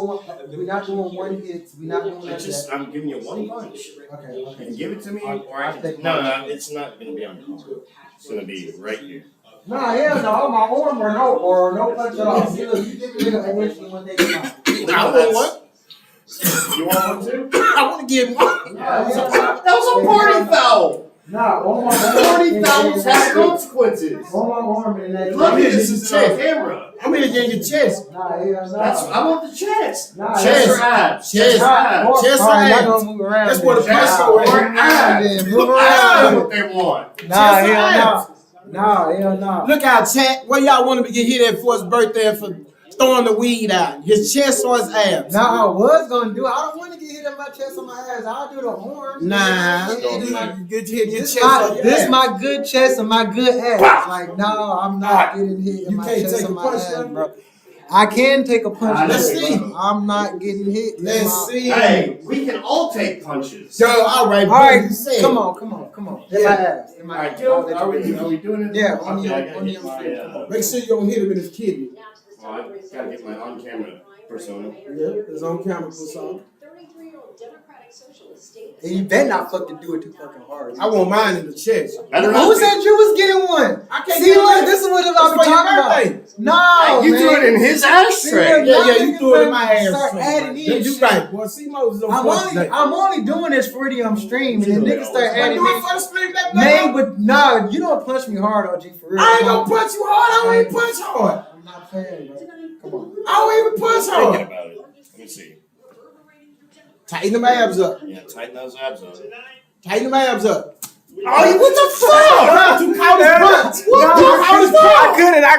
one hits. We're not doing that.
I'm giving you one punch.
Okay.
You can give it to me, or
I'll
I
take
can. No, it's not gonna be on the card. It's gonna be right here.
Nah, hell no, my arm or no punch at all. See, look, you give me an inch and one day.
I want one.
You want one too?
I want to get one.
That was a party foul.
Nah, on my
Party fouls have consequences.
on my arm and that.
Look at this is on camera.
I'm gonna get your chest.
Nah, hell no.
I want the chest.
Nah,
Chest or abs.
Chest.
Abs.
Chest
All right,
or
y'all
abs.
gonna move around.
That's what
then.
a punch
Or
for.
abs.
Move
That's
around.
what they want.
Nah,
Chest or
hell
abs.
no. Nah, hell no.
Look out, chat. Where y'all want him to get hit at for his birthday for throwing the weed out? His chest or his abs?
Nah, I was gonna do it. I don't want to get hit in my chest or my ass. I'll do the arms.
Nah. Get hit in your chest or your
This
abs.
my good chest and my good ass. Like, no, I'm not getting hit in
You
my
can't
chest
take
or
a
my
punch,
ass,
though?
bro. I can take a punch.
Let's
but
see.
I'm not getting hit. in
Let's
my-
see.
Hey, we can all take punches.
Yo, all right,
All right,
you said.
come on. In my ass. In
All
my
right,
ass.
Gil, are we doing it?
Yeah, on
Okay,
the-
I gotta
on the-
get my,
Make sure you don't hit him in his kidney.
well, I gotta get my on-camera persona.
Yeah, his on camera persona.
33-year-old Democratic Socialist state.
And you better not fucking do it too fucking hard.
I want mine in the chest.
Better
Who
not
said you was getting one?
I can't
See,
get
look,
one.
this is what I'm
It's for your
talking about.
birthday.
No,
You
man.
threw it in his ashtray.
Yeah, you threw it in my ass.
Start adding in
Yeah, you
shit.
right. Boy, C-Mo's on birthday.
I'm only doing this for the stream, and then niggas start
I
adding
do it
in.
for the stream, that
Man, but nah, you don't punch me hard, OG, for real.
I ain't gonna punch you hard. I don't even punch hard.
I'm not playing, bro. Come on.
I don't even punch
Thinking
hard.
about it. Let me see.
Tighten them abs up.
Yeah, tighten those abs up.
Tighten them abs up.
Oh, what the fuck?
You caught his punch. You caught his punch.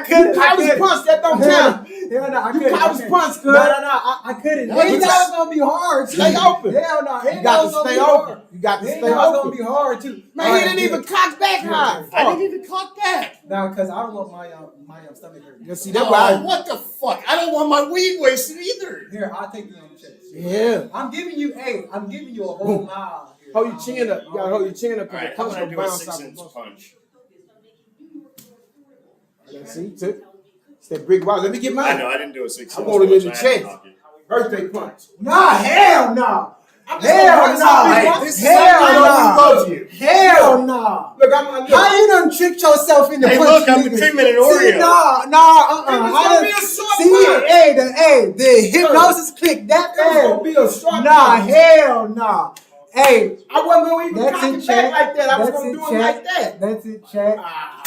You caught his punch. That don't count.
Yeah, no, I
You
couldn't.
caught his punch,
No,
cuz.
I couldn't.
No,
He
you
thought it
just-
was gonna be hard.
Stay open.
Hell no,
You got to stay open. You got to
He
stay
thought it was gonna
open.
be hard too.
Man, he didn't even cock back high.
I didn't even cock back.
No, because I don't want my stomach hurt.
You see, that's why.
What the fuck? I don't want my weed wasted either.
Here, I'll take you on the chest.
Yeah.
I'm giving you a whole mile here.
Hold your chin up. You gotta hold your chin up.
All right,
The
how
punch
about I
will
do a
bounce off
6-inch
the muscle.
punch?
Let's see, took. It's that brick wall. Let me get
I
mine.
know I didn't do a 6-inch
I want it in
punch.
the
I had to
chest.
knock it.
Birthday punch. Nah, hell no.
Hell
Hell
no.
no.
This is
Hell
something I
no.
love you.
Hell no.
Look, I'm
How you done tricked yourself into
Hey,
punching
look, I'm the
niggas?
cream and an
See,
Oreo.
nah,
It's gonna
I
be
done,
a short
see,
punch.
the hypnosis clicked that
It's gonna
fast.
be a short
Nah,
punch.
hell nah. Hey,
I wasn't gonna even
that's
cock
it,
it back
chat.
like that. I was
That's
gonna
it,
do it
chat.
like that.
That's it, chat.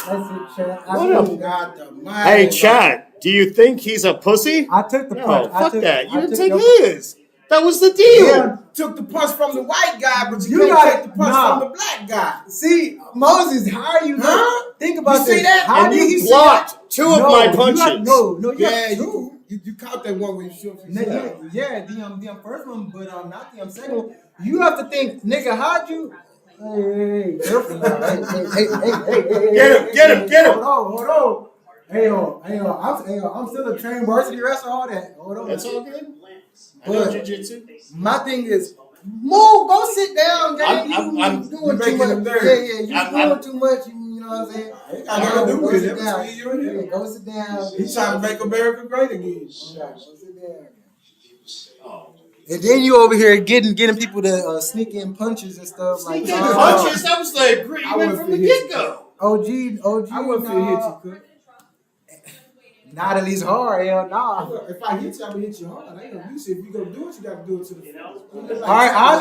That's it, chat. I
What
mean,
a-
God the
Hey, Chad, do you think he's a pussy?
I took the
No,
punch. I
fuck
took,
that. You
I
didn't
took
take
your-
his. That was the deal.
Yeah.
Took the punch from the white guy, but you
You
can't
got
take
it.
the punch
Nah.
from the black guy.
See, Moses, how are you?
Huh?
Think about
You see
this.
that?
How
And
did he
you
see
blocked two of
No,
my
you got-
punches.
No, you
Yeah,
got two.
you caught that one when you shoot.
Yeah, the first one, but not the second one. You have to think, nigga, how'd you? Hey, careful now.
Get him.
Hold on. I'm still a trained varsity wrestler, all that. Hold on.
That's all good. I know
But
jiu-jitsu.
my thing is, move, go sit down, gang.
I'm
You doing
making
too
him
much.
nervous.
Yeah, you
I'm-
doing too much. You know what I'm saying?
I gotta do
Go
with
sit
it.
down.
Between you and him.
Yeah, go sit down.
He's trying to make America great again.
Yeah, go sit down.
Oh.
And then you over here getting people to sneak in punches and stuff like
Sneak in punches? That was the
I
agreement
wouldn't
from the
feel hit.
get-go.
OG,
I wouldn't feel hit you, could.
not at least hard, hell nah.
If I hit you, I'm gonna hit you hard. I ain't gonna use it. If you gonna do it, you gotta do it to the full.
All right, I'll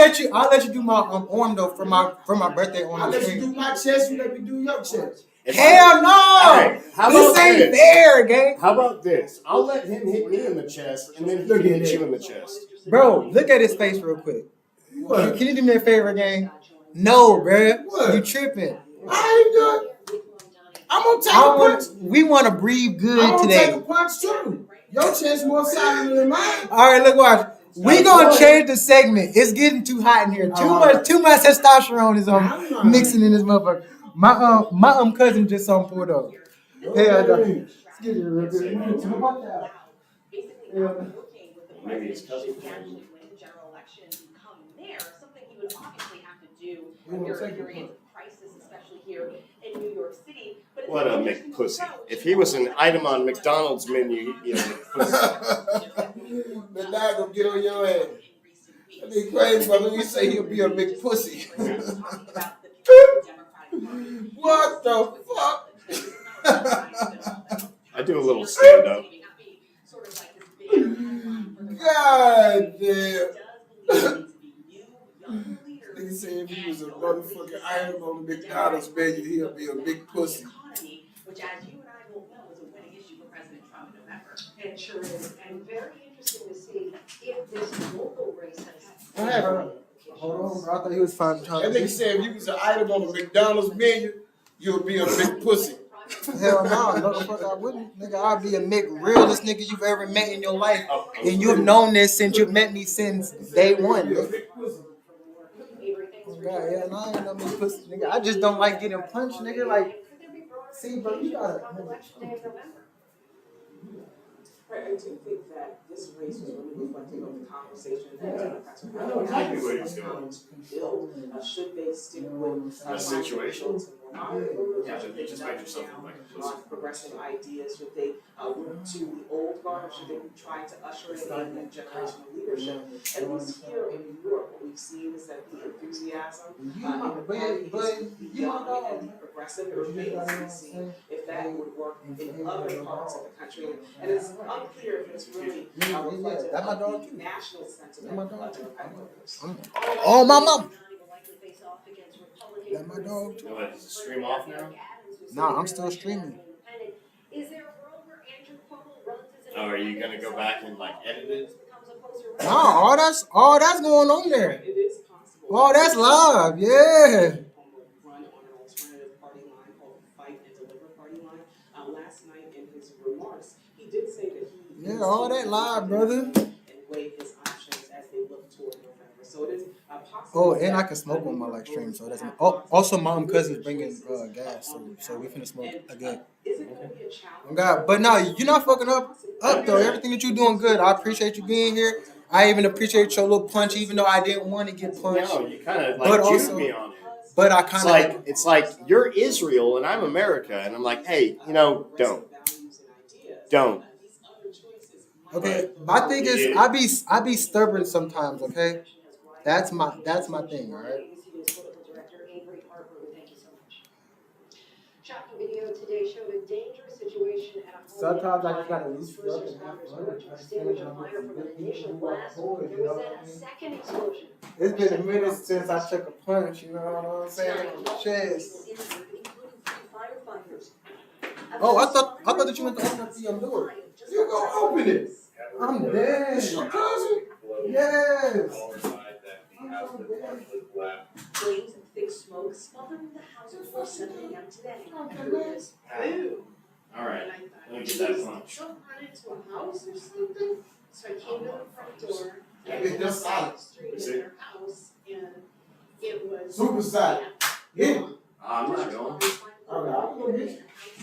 let you do my arm though for my birthday on
I'll
the
let you do
stream.
my chest. You let me do your chest.
If
Hell no!
Alright, how
This
about
ain't
this?
fair, gang.
How about this? I'll let him hit me in the chest, and then he can hit you in the chest.
Bro, look at his face real quick.
What?
Can you do me a favor, gang? No, bruh.
What?
You tripping.
I ain't good. I'm gonna take a punch.
We want to breathe
I'm
good
gonna take a
today.
punch too. Your chest more solid than mine.
All right, look, watch. We gonna change the segment. It's getting too hot in here. Too much testosterone is mixing in this motherfucker. My cousin just on pulled up. Hell no. Excuse me real quick.
Maybe his cousin.
General election come there, something he would obviously have to do during periods of crisis, especially here in New York City. But
What a McPussy. If he was an item on McDonald's menu, he'd be a McPussy.
The dog gonna get on your ass. That'd be crazy, but when you say he'll be a big pussy. What the fuck?
I do a little stand-up.
God damn. Nigga say if he was a motherfucking item on the McDonald's menu, he'll be a big pussy.
Which, as you and I will know, is a winning issue for President Trump in November.
It sure is, and very interesting to see if this local race has.
What happened? Hold on, bro. I thought he was trying
That nigga said if you was an item on the McDonald's menu, you'll be a big pussy.
Hell no, motherfucker, I wouldn't. Nigga, I'll be a realest nigga you've ever met in your life. And you've known this since you've met me since day one. Nigga. Oh God, yeah, no, I ain't no big pussy, nigga. I just don't like getting punched, nigga. Like, see, bro, you gotta.
Right, I do think that this race was really reflective of the conversation that Democrats are
I know exactly where he's
having.
going.
Build, should they stick with
A situation?
Yeah,
You just made yourself look like a pussy.
progressive ideas? Should they look to the old guard? Should they be trying to usher in that generational leadership? At least here in New York, what we've seen is that the enthusiasm in the party is young and progressive. It remains to be seen if that would work in other parts of the country. And it's unclear if it's really reflective
That's my
of
dog
the
too.
national sentiment of Democratic voters.
Oh, my mom. That's my dog too.
What, is the stream off now?
Nah, I'm still streaming.
Is there a world where Andrew Cuomo runs as an
Oh, are you gonna go back and like edit it?
becomes a closer
Nah, all that's going on there.
It is possible.
Oh, that's live, yeah.
Run on an alternative party line called Fight and Deliver Party Line. Last night in his remarks, he did say that he
Yeah, all that live, brother.
and weigh his options as they look toward November. So it is possible.
Oh, and I can smoke on my live stream, so that's also my cousin's bringing gas, so we finna smoke again.
Is it going to be a challenge?
Oh God, but no, you're not fucking up though. Everything that you're doing good. I appreciate you being here. I even appreciate your little punch, even though I didn't want to get punched.
No, you kind of
But
like
also-
juked me on it.
But I
It's
kind of
it's like you're Israel and I'm America, and I'm like, hey, don't.
okay. My thing is, I be stubborn sometimes. Okay, that's my thing. All right.
Shocking video today showed a dangerous situation at a home.
Sometimes I just gotta loosen up
First
and have
responders
fun.
worked to extinguish a fire from an initial blast. There was then a second explosion.
It's been a minute since I took a punch. You know what I'm saying? Chest. Oh, I thought that you meant to open up the door.
You go open it.
I'm dead.
It's your cousin.
Yes.
Flames and thick smoke smothered the house before 7 a.m. today.
All right, let me get that punch.
Don't run into a house or something. So I came to the front door.
It's just solid.
Street in their house, and it was
Super solid. Yeah.
I'm not going.
Okay, I'm gonna get you.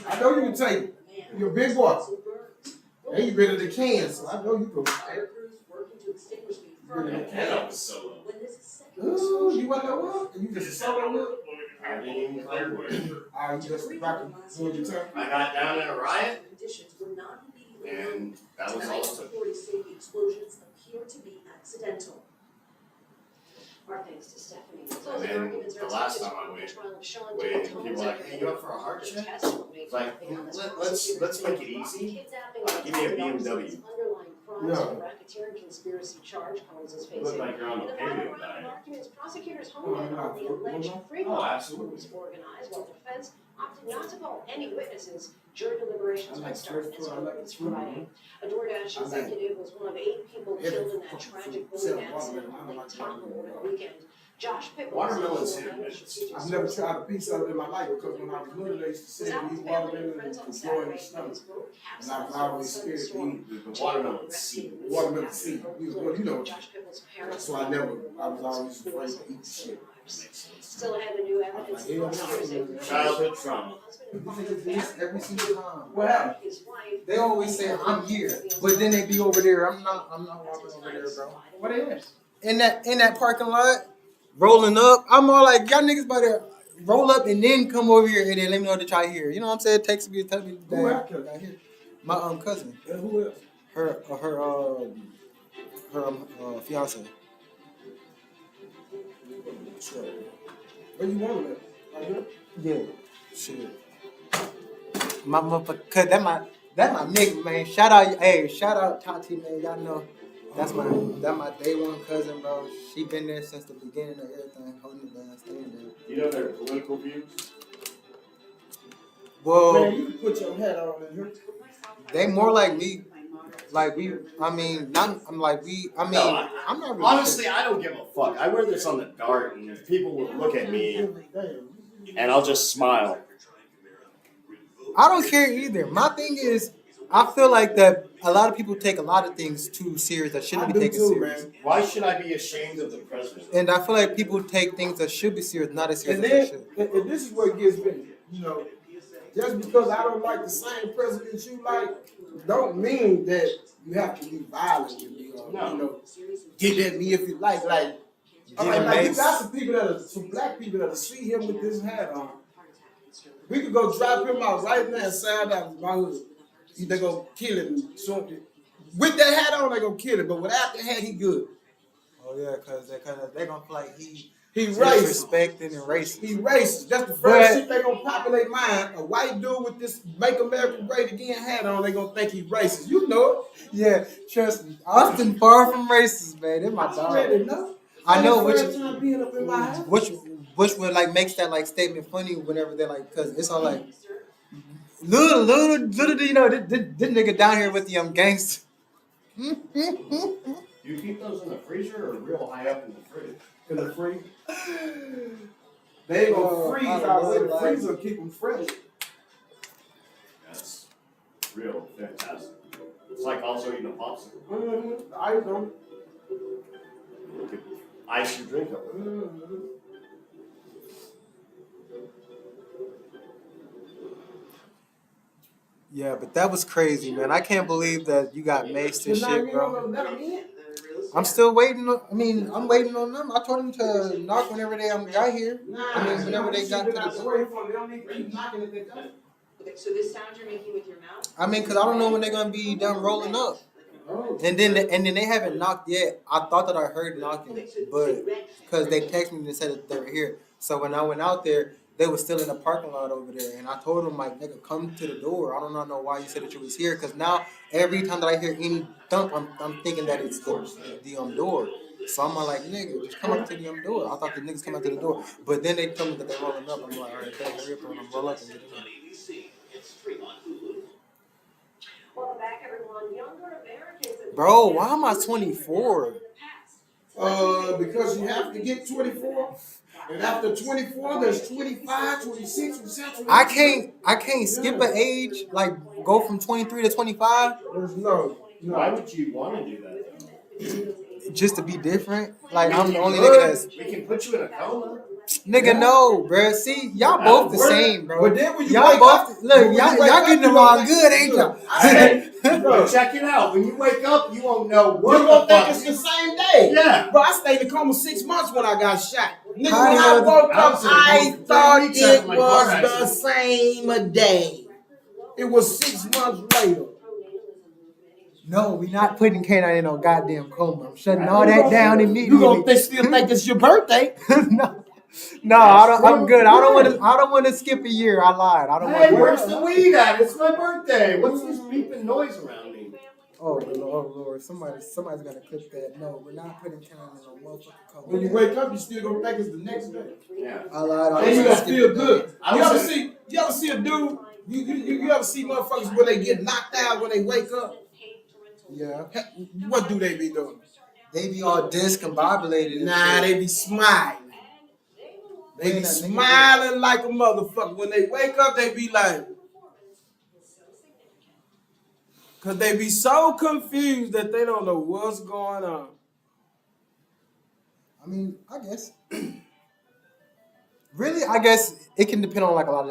I know you can take it. You're a big boy. And you better than can, so I know you can.
Fire crews working to extinguish the
Better
fire.
than can.
was solo.
When this second
Ooh, you want that one? You just a solo whip?
I didn't even clear it.
You just rocking, doing your turn.
I got down in a riot,
conditions were not immediately
and that was all it took.
Authorities say the explosions appear to be accidental. Our thanks to Stephanie.
And then the last time I went, people were like, hey, you up for a heart check? It's like, let's make it easy. Give me a BMW.
No.
Racketeering conspiracy charge Collins is facing.
Look like you're on
In
the
the
paleo
final round of
diet.
documents, prosecutors honed in on the alleged free
Oh, absolutely.
was organized while defense opted not to call any witnesses. Jury deliberations will start as early as Friday. A DoorDash executive was one of 8 people killed in that tragic bullet accident on Lake Tahoe over the weekend. Josh Pickles.
Watermelon's hit and miss.
I've never tried a piece of it in my life because when I was little, they used to say these watermelons was growing in the stomach. And I was always scared to eat
The watermelon seed.
watermelon seed. Well, you know,
Josh Pickles' parents.
so I was always afraid to eat the shit.
Still ahead of new evidence.
Childhood trauma.
You think it's this every single time.
What happened?
His wife.
They always say I'm here, but then they be over there. I'm not walking over there, bro.
What is?
In that parking lot, rolling up. I'm all like, y'all niggas better roll up and then come over here and then let me know that y'all here. You know what I'm saying? Text me and tell me
Who
that
else?
y'all here. My cousin,
And who else?
her fiance.
Sure. Where you want it at? Right here?
Yeah, shit. My motherfucker, cause that my nigga, man. Shout out Tati, man. Y'all know that's my day one cousin, bro. She been there since the beginning of everything, holding it down, staying there.
You know their political views?
Well,
Man, you can put your hat on in here.
they more like me. Like we, I mean, not. I'm like we. I mean,
No,
I'm not really
Honestly, I don't give a fuck. I wear this on the dart, and people will look at me, and I'll just smile.
I don't care either. My thing is, I feel like that a lot of people take a lot of things too serious that
I
shouldn't be
do
taken
too,
serious.
man.
Why should I be ashamed of the president?
And I feel like people take things that should be serious not as serious
And
as they
then,
should.
and this is what gets me. You know, just because I don't like the same president you like, don't mean that you have to be violent with me or,
No.
you know, get at me if you like. Like you got some people some black people that'll see him with this hat on. We could go drop him out right now and sound out my hood. They gonna kill him. So, with that hat on, they gonna kill him. But without the hat, he good.
Oh yeah, because they're gonna feel like
He racist.
disrespecting and racist.
He racist. That's the first
But-
shit they gonna populate mind. A white dude with this "Make America Great Again" hat on, they gonna think he racist. You know
Yeah, trust me. Austin far from racist, man. They're
it.
my
I already
dog.
know.
I know
That's
which
the first time being up in my house.
which would like makes that like statement funny whenever they're like, cause it's all like little do you know this nigga down here with the gangster.
You keep those in the freezer or real high up in the fridge?
In the freeze. They ain't gonna freeze
I
out
love
with the
life.
freezer, keep them fresh.
That's real fantastic. It's like also eating a popsicle.
Mm-hmm. I know.
You could ice your drink up.
Mm-hmm.
Yeah, but that was crazy, man. I can't believe that you got maced and
But now
shit,
you
bro.
don't let 'em in.
I'm still waiting. I'm waiting on them. I told them to knock whenever they got here. Whenever they got to the door.
They don't need to keep knocking at the door.
Okay, so this sound you're making with your mouth?
Because I don't know when they're gonna be done rolling up. And then they haven't knocked yet. I thought that I heard knocking, but because they texted me and said that they were here. So when I went out there, they were still in the parking lot over there, and I told them like, nigga, come to the door. I do not know why you said that you was here, because now every time that I hear any thump, I'm thinking that it's the door. So I'm like, nigga, just come up to the door. I thought the niggas come up to the door, but then they told me that they're rolling up. I'm like, all right, hurry up and roll up and get in.
Welcome back, everyone. Younger Americans.
Bro, why am I 24?
Because you have to get 24. And after 24, there's 25, 26, 27.
I can't skip an age, like go from 23 to 25.
There's no.
Why would you want to do that?
Just to be different. Like I'm the only nigga that's.
We can put you in a coma.
Nigga, no, bro. See, y'all both the same, bro.
But then when you
y'all
wake
both
up,
look, y'all getting them all good, ain't y'all?
Bro, check it out. When you wake up, you won't know what
You don't
the
think
fuck.
it's the same day.
Yeah.
Bro, I stayed in the coma 6 months when I got shot. Nigga,
How
when
the
I
hell
woke
I
up,
was in
I
the
thought
3 weeks
it
after my car
was the
accident.
same day. It was 6 months later.
No, we not putting K9 in no goddamn coma. I'm shutting all that down
You
immediately.
gonna still think it's your birthday?
No, I'm good. I don't want to skip a year. I lied. I don't
Hey,
want
where's
to.
the weed at? It's my birthday. What's this beeping noise around me?
Oh Lord, somebody's gonna clip that. No, we're not putting K9 in no motherfucking coma.
When you wake up, you still gonna think it's the next day.
Yeah.
I lied.
And you gonna feel good.
I
You
was
ever see a dude? You ever see motherfuckers when they get knocked out when they wake up?
Yeah.
What do they be doing?
They be all discombobulated. and
Nah,
shit.
they be smiling. They be smiling like a motherfucker. When they wake up, they be like, cause they be so confused that they don't know what's going on.
I mean, I guess. Really, I guess it can depend on like a lot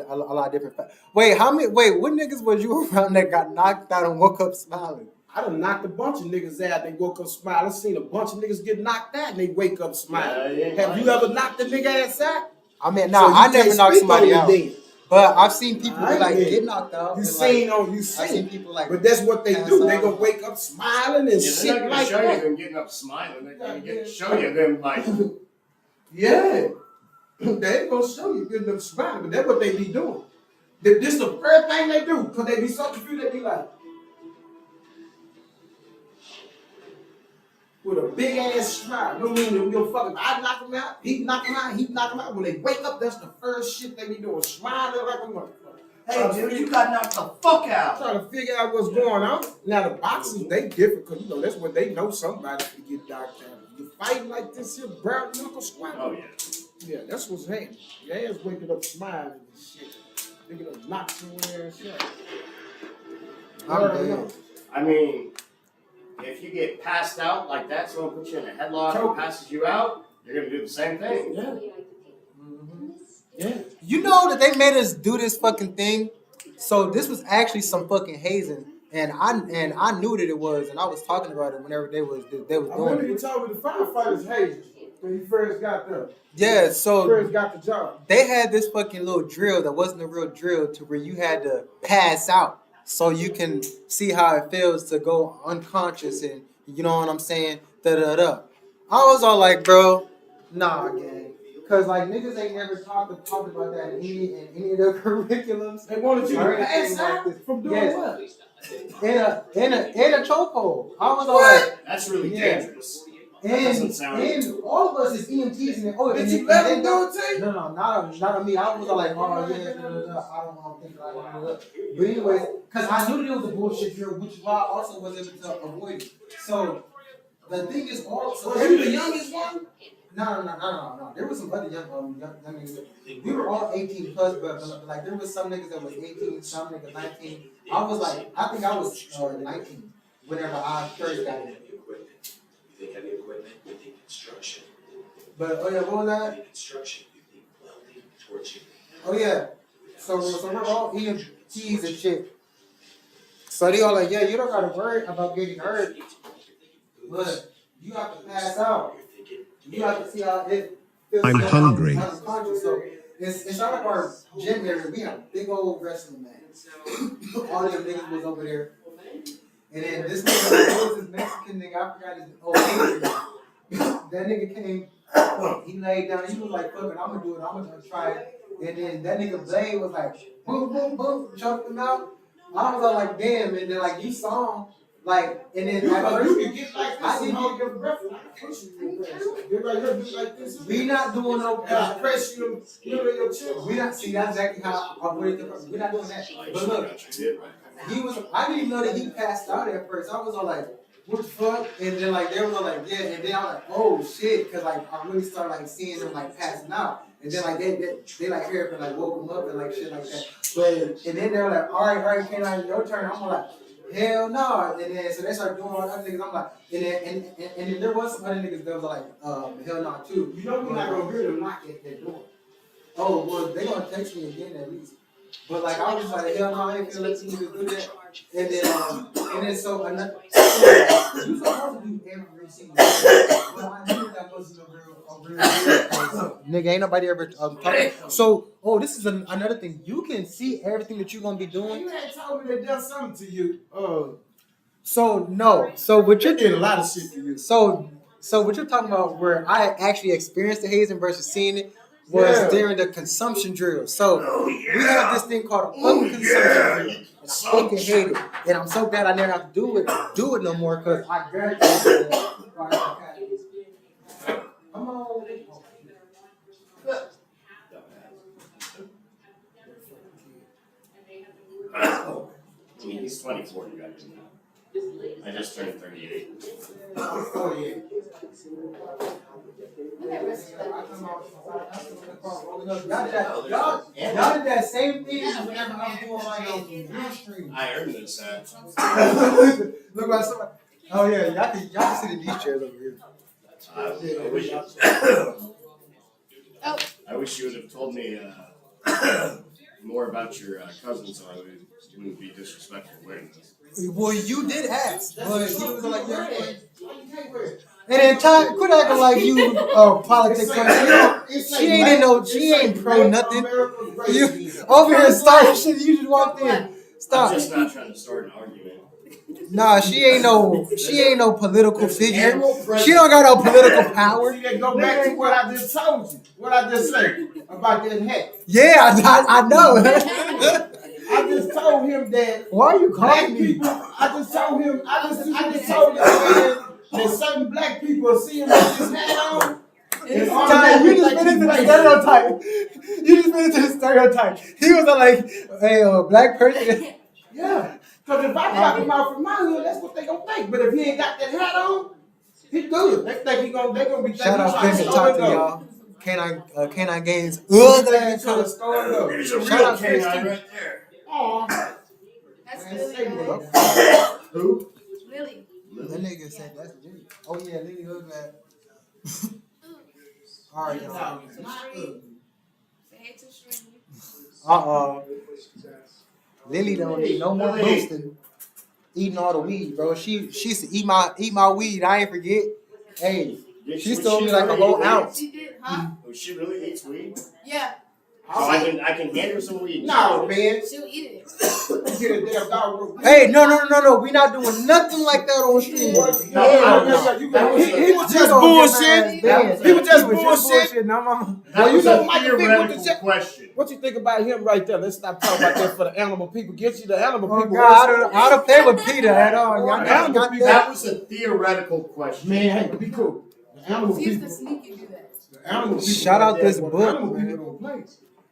of different factors. Wait, what niggas was you around that got knocked out and woke up smiling?
I done knocked a bunch of niggas out. They woke up smiling. I seen a bunch of niggas get knocked out and they wake up smiling.
Yeah,
Have you ever knocked a nigga ass out?
I mean,
So you
I never
can't
knocked
speak
somebody
on
out.
it then.
But I've seen people
I
like
did.
get knocked out.
You
and,
seen
like,
on you
I've seen
seen.
people like.
But that's what they
pass
do. They
out.
gonna wake up smiling and
Yeah, they're
shit
not gonna
like
show
that.
you them getting up smiling. They're gonna show you them like.
Yeah. They ain't gonna show you getting them smiling, but that's what they be doing. This is the first thing they do, because they be so confused, they be like, with a big ass smile. No mean you fucking I knock him out, he knock him out, he knock him out. When they wake up, that's the first shit they be doing, smiling like a motherfucker.
Hey, dude, you got knocked the fuck out.
Trying to figure out what's going on. Now the boxers, they different, because you know that's when they know somebody can get knocked out. You fighting like this here, brown knuckle squat.
Oh yeah.
Yeah, that's what's happening. Your ass waking up smiling and shit. Nigga done knocked somewhere and shit.
I'm dead.
I mean, if you get passed out like that, someone puts you in a headlock and passes you out, you're gonna do the same thing.
Yeah. Yeah.
You know that they made us do this fucking thing. So this was actually some fucking hazing, and I knew that it was, and I was talking about it whenever they was
I
doing
remember
it.
you told me the firefighters hated when you first got there.
Yeah, so
First got the job.
they had this fucking little drill that wasn't a real drill to where you had to pass out so you can see how it feels to go unconscious and you know what I'm saying? Da-da-da. I was all like, bro, nah, gang. Cause like niggas ain't never talked about that in any of their curriculums.
They wanted you
or
to pass
anything like
out
this.
from doing
Yes.
what?
In a chokehold. I was all like,
That's really
Yeah.
dangerous. Doesn't sound-
and all of us is EMTs and
Did you let them do it to you?
No, not on me. I was like, oh yeah, I don't want to think like that. But anyways, because I knew that it was a bullshit drill, which is why I also was able to avoid it. So the thing is, also,
Was you the youngest one?
No. There was some other young niggas. We were all 18 plus, but like there was some niggas that was 18, some niggas 19. I was like, I think I was 19 whenever I first got in.
You think heavy equipment, you think construction.
But oh yeah, what was that?
You think construction, you think welding, torching.
Oh yeah. So we're all EMTs and shit. So they all like, yeah, you don't gotta worry about getting hurt, but you have out. You have to see how it feels.
I'm hungry.
So it's not like our gym area. We have big old wrestling mats. All them niggas was over there. And then this nigga, this Mexican nigga, I forgot his name. That nigga came, he laid down, he was like, fuck it, I'm gonna do it, I'm gonna try it. And then that nigga Blade was like, boom, boom, boom, choked him out. I was all like, damn, and then like you saw him, like, and then at first,
You can get like this and hold your breath. I can push you. Get right here, do like this.
we not doing no
Press you, middle of your chest.
we not, see, that's exactly how I put it, we're not doing that. But look, he was, I didn't even know that he passed out at first. I was all like, what the fuck? And then like they was all like, yeah, and then I was like, oh shit, cause like I really started like seeing him like passing out. And then like they like heard and like woke him up and like shit like that. But and then they were like, all right, K9, your turn. I'm like, hell no. And then so they started doing all that niggas. I'm like, and then there was some other niggas that was like, hell no too.
You know we're not gonna hear them knock at that door.
Oh well, they gonna text me again at least. But like I was just like, hell no, I ain't gonna let you niggas do that. And then so another, you supposed to do every single thing. But I knew that wasn't a real nigga, ain't nobody ever talking. So, this is another thing. You can see everything that you're gonna be doing.
You had told me they done something to you.
So no. So what you're
They did a
doing?
lot of shit to you.
So what you're talking about, where I actually experienced the hazing versus seeing it, was during the consumption drill. So we have this thing called a fucking consumption drill. And I fucking hate it. And I'm so glad I never have to do it no more, because I graduated. Come on.
I mean, he's 24, you guys know. I just turned 38.
Oh, yeah. Y'all did that same thing whenever I was doing my real stream.
I earned this.
Look like somebody. Oh yeah, y'all can sit in these chairs over here.
I wish you would have told me more about your cousin, so I wouldn't be disrespectful wearing this.
Well, you did ask, but he was like, yeah. And then Ty, quit acting like you politics person. She ain't pro nothing. You over here starting shit. You just walked in. Stop.
I'm just not trying to start an argument.
Nah, she ain't no political figure. She don't got no political power.
See, they go back to what I just told you. What I just said about that hat.
Yeah, I know.
I just told him that.
Why are you
Black
calling me?
people. I just told him. I just told him that certain black people see him with this hat on.
Ty, you just fit into the stereotype. You just fit into the stereotype. He was like, hey, black person.
Yeah. Because if I drop him out from my hood, that's what they gonna think. But if he ain't got that hat on, he good. They think they gonna be thinking.
Shout out
trying
Finn
to
to
store
talk
it
to
up.
y'all. Canine Games.
They trying to store it up.
There's a
Shout
real
out
canine
Christy.
right there.
Aw.
That's
Man,
Lily.
say
Right?
what? Who?
Lily.
That nigga said that's Lily. Oh yeah, Lily Hood man. Alright, y'all.
Say hey to Shreen.
Lily don't need no more boosting. Eating all the weed, bro. She used to eat my weed. I ain't forget. Hey, she stole me like a whole ounce.
She did, huh?
Oh, she really eats weed?
Yeah.
So I can hand her some weed.
No, man.
She'll eat it.
Get a damn dog.
Hey, no. We not doing nothing like that on stream.
He was just bullshit. He was just bullshit.
Well,
That
you
was
know
a
Michael Vick with
theoretical
the check.
question.
What you think about him right there? Let's stop talking about that for the animal people. Get you the animal
Oh
people.
God, I don't play with Peter at all. Y'all
Animal
got
people.
That was a theoretical question.
Man, hey, be cool. The animal
She used
people.
to sneaky do that.
The animal people.
Shout out this
The
book,
animal
man.
people don't play.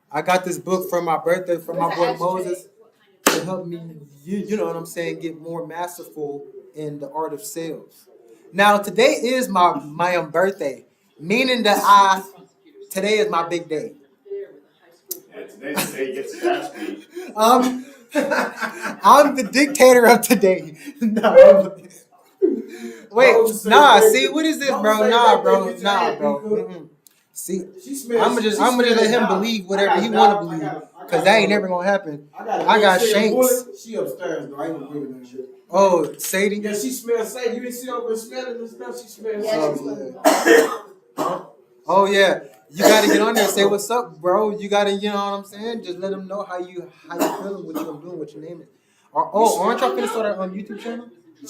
I got this book for my birthday from my
What's
boy
the ashtray?
Moses to help me, you know what I'm saying, get more masterful in the art of sales. Now today is my birthday, meaning that today is my big day.
Yeah, today's the day gets his ass beat.
I'm the dictator of today. No. Wait, nah. See, what is this, bro? Nah, bro. Mm-mm. See,
She smells.
I'm gonna let him believe whatever he want to believe, cause that ain't never gonna happen. I got Shanks.
She upstairs though. I ain't gonna with that shit.
Oh, Sadie.
Yeah, she smells Sadie. You didn't see her over smelling and stuff. She smells.
Oh yeah, you gotta get on there and say what's up, bro. You gotta, you know what I'm saying? Just let them know how you feeling, what you're doing, what your name is. Aren't y'all finna start on YouTube channel?
I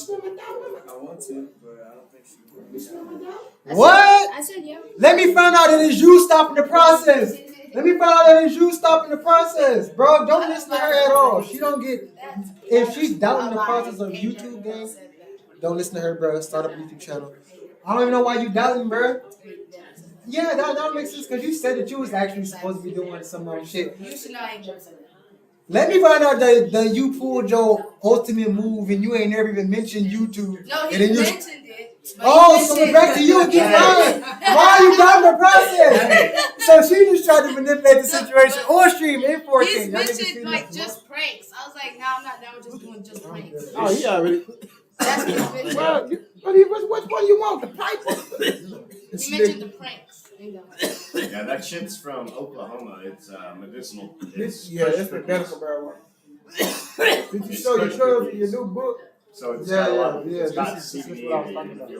want to, but I don't think she will.
What?
I said yeah.
Let me find out that it's you stopping the process. Let me find out that it's you stopping the process, bro. Don't listen to her at all. She don't get. If she's doubting the process of YouTube game, don't listen to her, bro. Start up a YouTube channel. I don't even know why you doubting, bro. Yeah, that makes sense because you said that you was actually supposed to be doing some other shit.
You should know I ain't gonna say that.
Let me find out that you pulled your ultimate move and you ain't never even mentioned YouTube.
No,
and
he
then you,
mentioned it.
oh, so it's back to you again. Why are you doubting the process? So she just tried to manipulate the situation on stream in 4K.
He's mentioned like just pranks. I was like, nah, I'm not down with just doing just pranks.
Oh, he already.
That's what he mentioned.
Well, which one you want? The pipe?
He mentioned the pranks.
Yeah, that shit's from Oklahoma. It's medicinal.
It's the medical marijuana. Did you show your cousin your new book?
So it's got a lot. It's got
This is
CBD
what I was
in
talking
it.
about.
You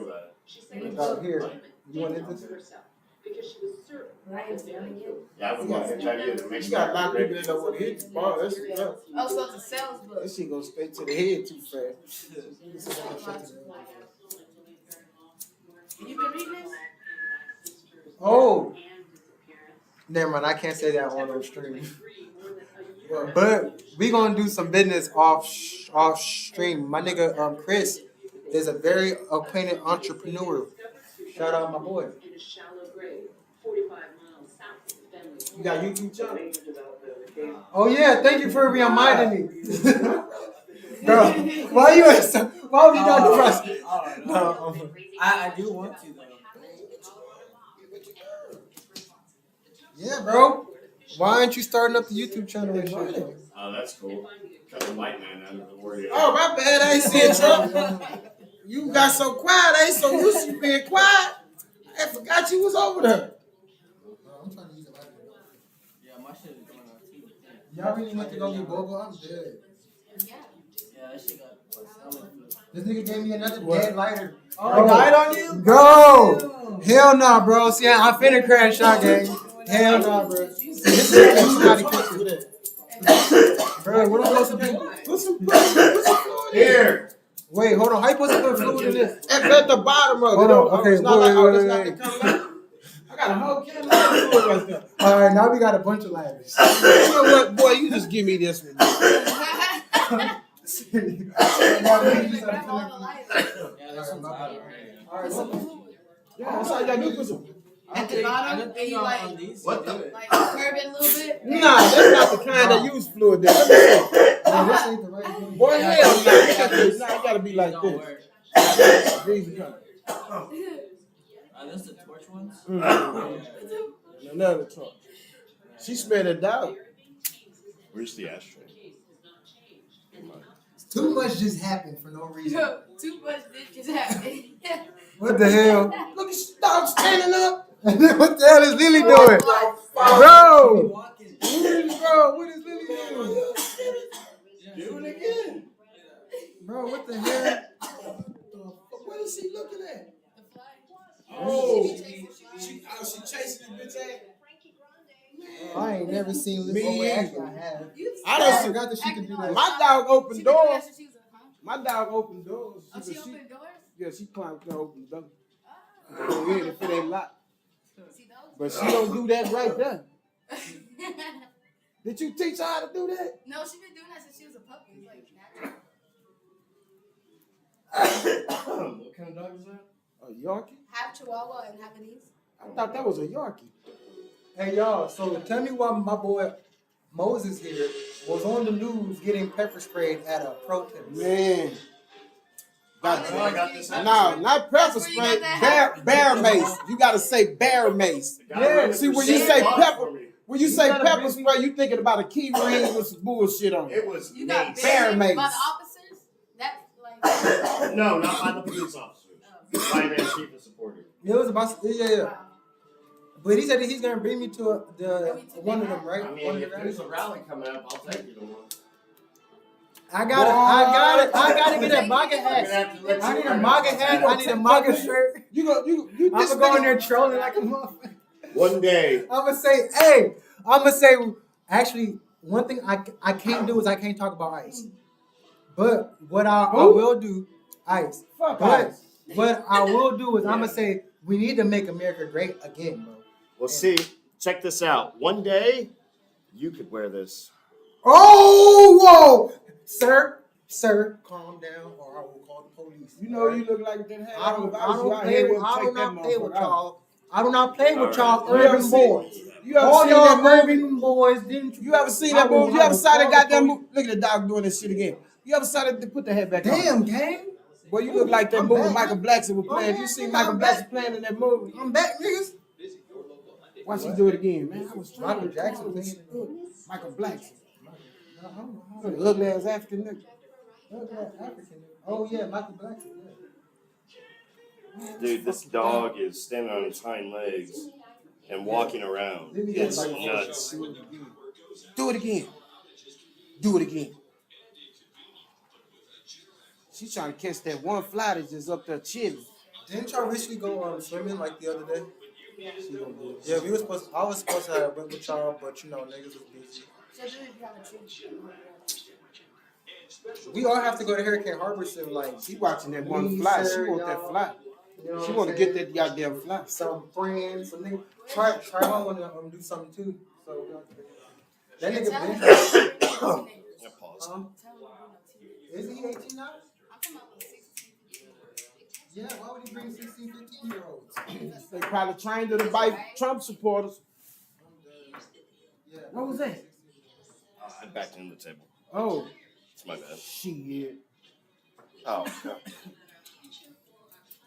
feel that?
Here, you want into this?
Yeah, I would want to hit that in. It makes
You got a lot of
me
people that don't want to hit the bar. That's enough.
Oh, so it's a sales book.
That shit goes straight to the head too fast.
You been reading this?
Oh, never mind. I can't say that on the stream. But we gonna do some business off stream. My nigga Chris is a very acquainted entrepreneur. Shout out my boy.
You got YouTube channel?
Oh yeah, thank you for reminding me. Bro, why you at so, why would you not do process? No,
I do want to though.
yeah, bro. Why aren't you starting up the YouTube channel and shit?
Oh, that's cool. Cut the white man out of the word.
Oh, my bad. I ain't see it, Trump. You got so quiet. I ain't so used to being quiet. I forgot you was over there.
Yeah, my shit is going on too.
Y'all really went to go get Bobo? I'm dead.
Yeah, that shit got.
This nigga gave me another dead lighter.
Oh, light on you?
Bro! Hell nah, bro. See, I'm finna crash out, gang. Hell nah, bro. This is somebody catch it. Bro, what am I supposed to do?
Put some fluid in
Here.
Wait, hold on. How you supposed to put fluid in this?
at the bottom of it.
Hold on, okay,
It's not like,
wait,
it's
wait,
not
wait.
the color. I got a whole can of fluid right there.
All right, now we got a bunch of lighters.
You know what, boy? You just give me this one.
Yeah, that's what's out.
Yeah, that's all you gotta do. Put some.
At the bottom, and you like
What the?
curve it a little bit.
Nah, that's not the kind that use fluid there. Let me see.
No, this ain't the right one.
Boy, hell no. It gotta be like
Don't
this.
work.
These kind.
That's the torch ones?
Another talk. She smelled it out.
Where's the ashtray?
Too much just happened for no reason.
Yo, too much did just happen.
What the hell?
Look at this dog standing up.
What the hell is Lily doing? Bro! What is Lily doing?
Do it again.
Bro, what the hell?
What is she looking at?
The fly.
Oh,
She
she chasing this bitch ass.
I ain't never seen Lily.
Me
Oh,
either.
actually, I have.
I
I
done
forgot that she could do that.
My dog opened doors.
She was
My dog opened doors.
Oh, she opened doors?
Yeah, she climbed to open the door. Go in if it ain't locked.
See those?
But she don't do that right there. Did you teach her how to do that?
No, she been doing that since she was a puppy. It's like natural.
What kind of dog is that?
A Yorkie?
Half Chihuahua and Havanese.
I thought that was a Yorkie.
Hey, y'all, so tell me why my boy Moses here was on the news getting pepper sprayed at a protest.
Man.
I got this.
No, not pepper
That's where you
spray.
got that
Bear mace. You gotta say bear mace.
Yeah,
See, when you say pepper, when you say
gotta
pepper
bring
spray, you thinking about a key ring with some bullshit on it.
It was
You got
mace.
Bear
bitten
mace.
by the officers? That's like.
No, not by the police officers. By their chief and supporter.
It was about, yeah. But he said that he's gonna bring me to one of them, right?
I mean, if there's a rally coming up, I'll take you to one.
I gotta get a MAGA hat. I need a MAGA hat. I need a MAGA shirt.
You
I'm gonna go in there trolling like a motherfucker.
One day.
I'm gonna say, actually, one thing I can't do is I can't talk about ICE. But what I will do, ICE.
Fuck
But
ICE.
what I will do is I'm gonna say we need to make America great again, bro.
Well, see, check this out. One day, you could wear this.
Oh, whoa, sir, calm down, or I will call the police.
You know you look like that.
I do not play with y'all. I do not play with y'all
You ever
urban
seen-
boys.
You ever
All
seen
y'all
that movie?
urban boys, didn't
You ever seen that movie? You ever saw that goddamn movie? Look at the dog doing this shit again. You ever saw that? Put the head back on.
Damn, gang.
Boy, you look like that
I'm
movie
back.
Michael Blackson was playing.
I'm
You seen
back.
Michael
I'm
Blackson
back.
playing in that movie?
I'm back, niggas.
Watch you do it again, man. I was trying
Michael
to
Jackson
call this
playing.
good. Michael Blackson. Ugly ass African nigga.
African. Oh yeah, Michael Blackson. Yeah.
Dude, this dog is standing on its hind legs and walking around. It's nuts.
Do it again. Do it again. She's trying to catch that one fly that's just up there chilling.
Didn't y'all recently go swimming like the other day? Yeah, we were supposed. I was supposed to have went with y'all, but you know, niggas was busy. We all have to go to Hurricane Harbor soon. Like
She watching that one fly. She want that fly.
You know
She
what
want to
I'm
get
saying?
that goddamn fly.
Some friends, some niggas. Try want to do something too. So that nigga been.
Yeah, pause.
Is he 18 now? Yeah, why would he bring 16, 15-year-olds?
They probably trained her to bite Trump supporters.
Yeah.
What was that?
I backed into the table.
Oh,
It's my bad.
shit.
Oh, no.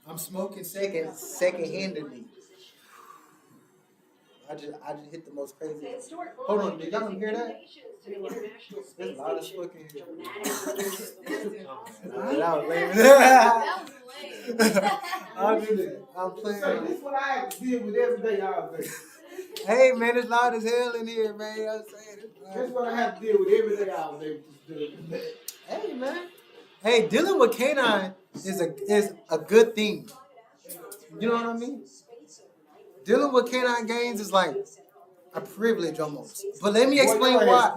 I'm smoking second-handedly. I just hit the most crazy. Hold on, did y'all hear that? There's a lot of fucking here. That was lame.
That was lame.
I'm playing.
This is what I have to deal with every day, all day.
Hey man, it's loud as hell in here, man. You know what I'm saying?
That's what I have to deal with every day, all day.
Hey man. Hey, dealing with canine is a good thing. You know what I mean? Dealing with canine gangs is like a privilege almost. But let me explain why.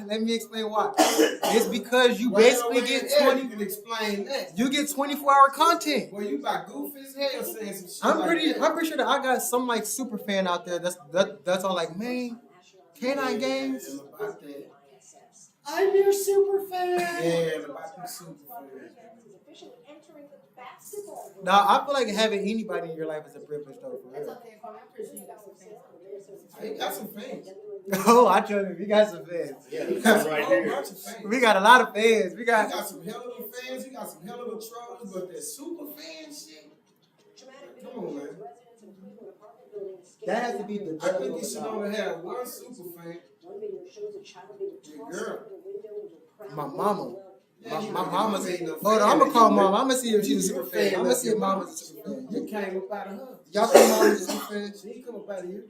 Let me explain why. It's because you basically get 20.
You can explain that.
You get 24-hour content.
Well, you got goofy as hell saying some shit.
I'm pretty sure that I got some like super fan out there that's all like, man, canine gangs. I'm your super fan.
Yeah, about them super fans.
Now I feel like having anybody in your life is a privilege though, for real.
I ain't got some fans.
Oh, I tell you, we got some fans.
Yeah,
You got
right
a whole
here.
bunch of fans.
We got a lot of fans. We
You
got
got some hell of a fans, you got some hell of a trolls, but that super fan shit. Come on, man.
that has to be the
I think you should only have one super fan. Your girl.
my mama.
Yeah, you
My
know,
mama's
ain't no
hold on,
fan.
I'm gonna call
You-
mom. I'm gonna see if she's a
you
super
a
fan.
fan
I'm gonna
of
see
your
if mama's a
mama.
super fan.
You came up out of her.
Y'all think mama's a super fan?
She ain't come up out of you.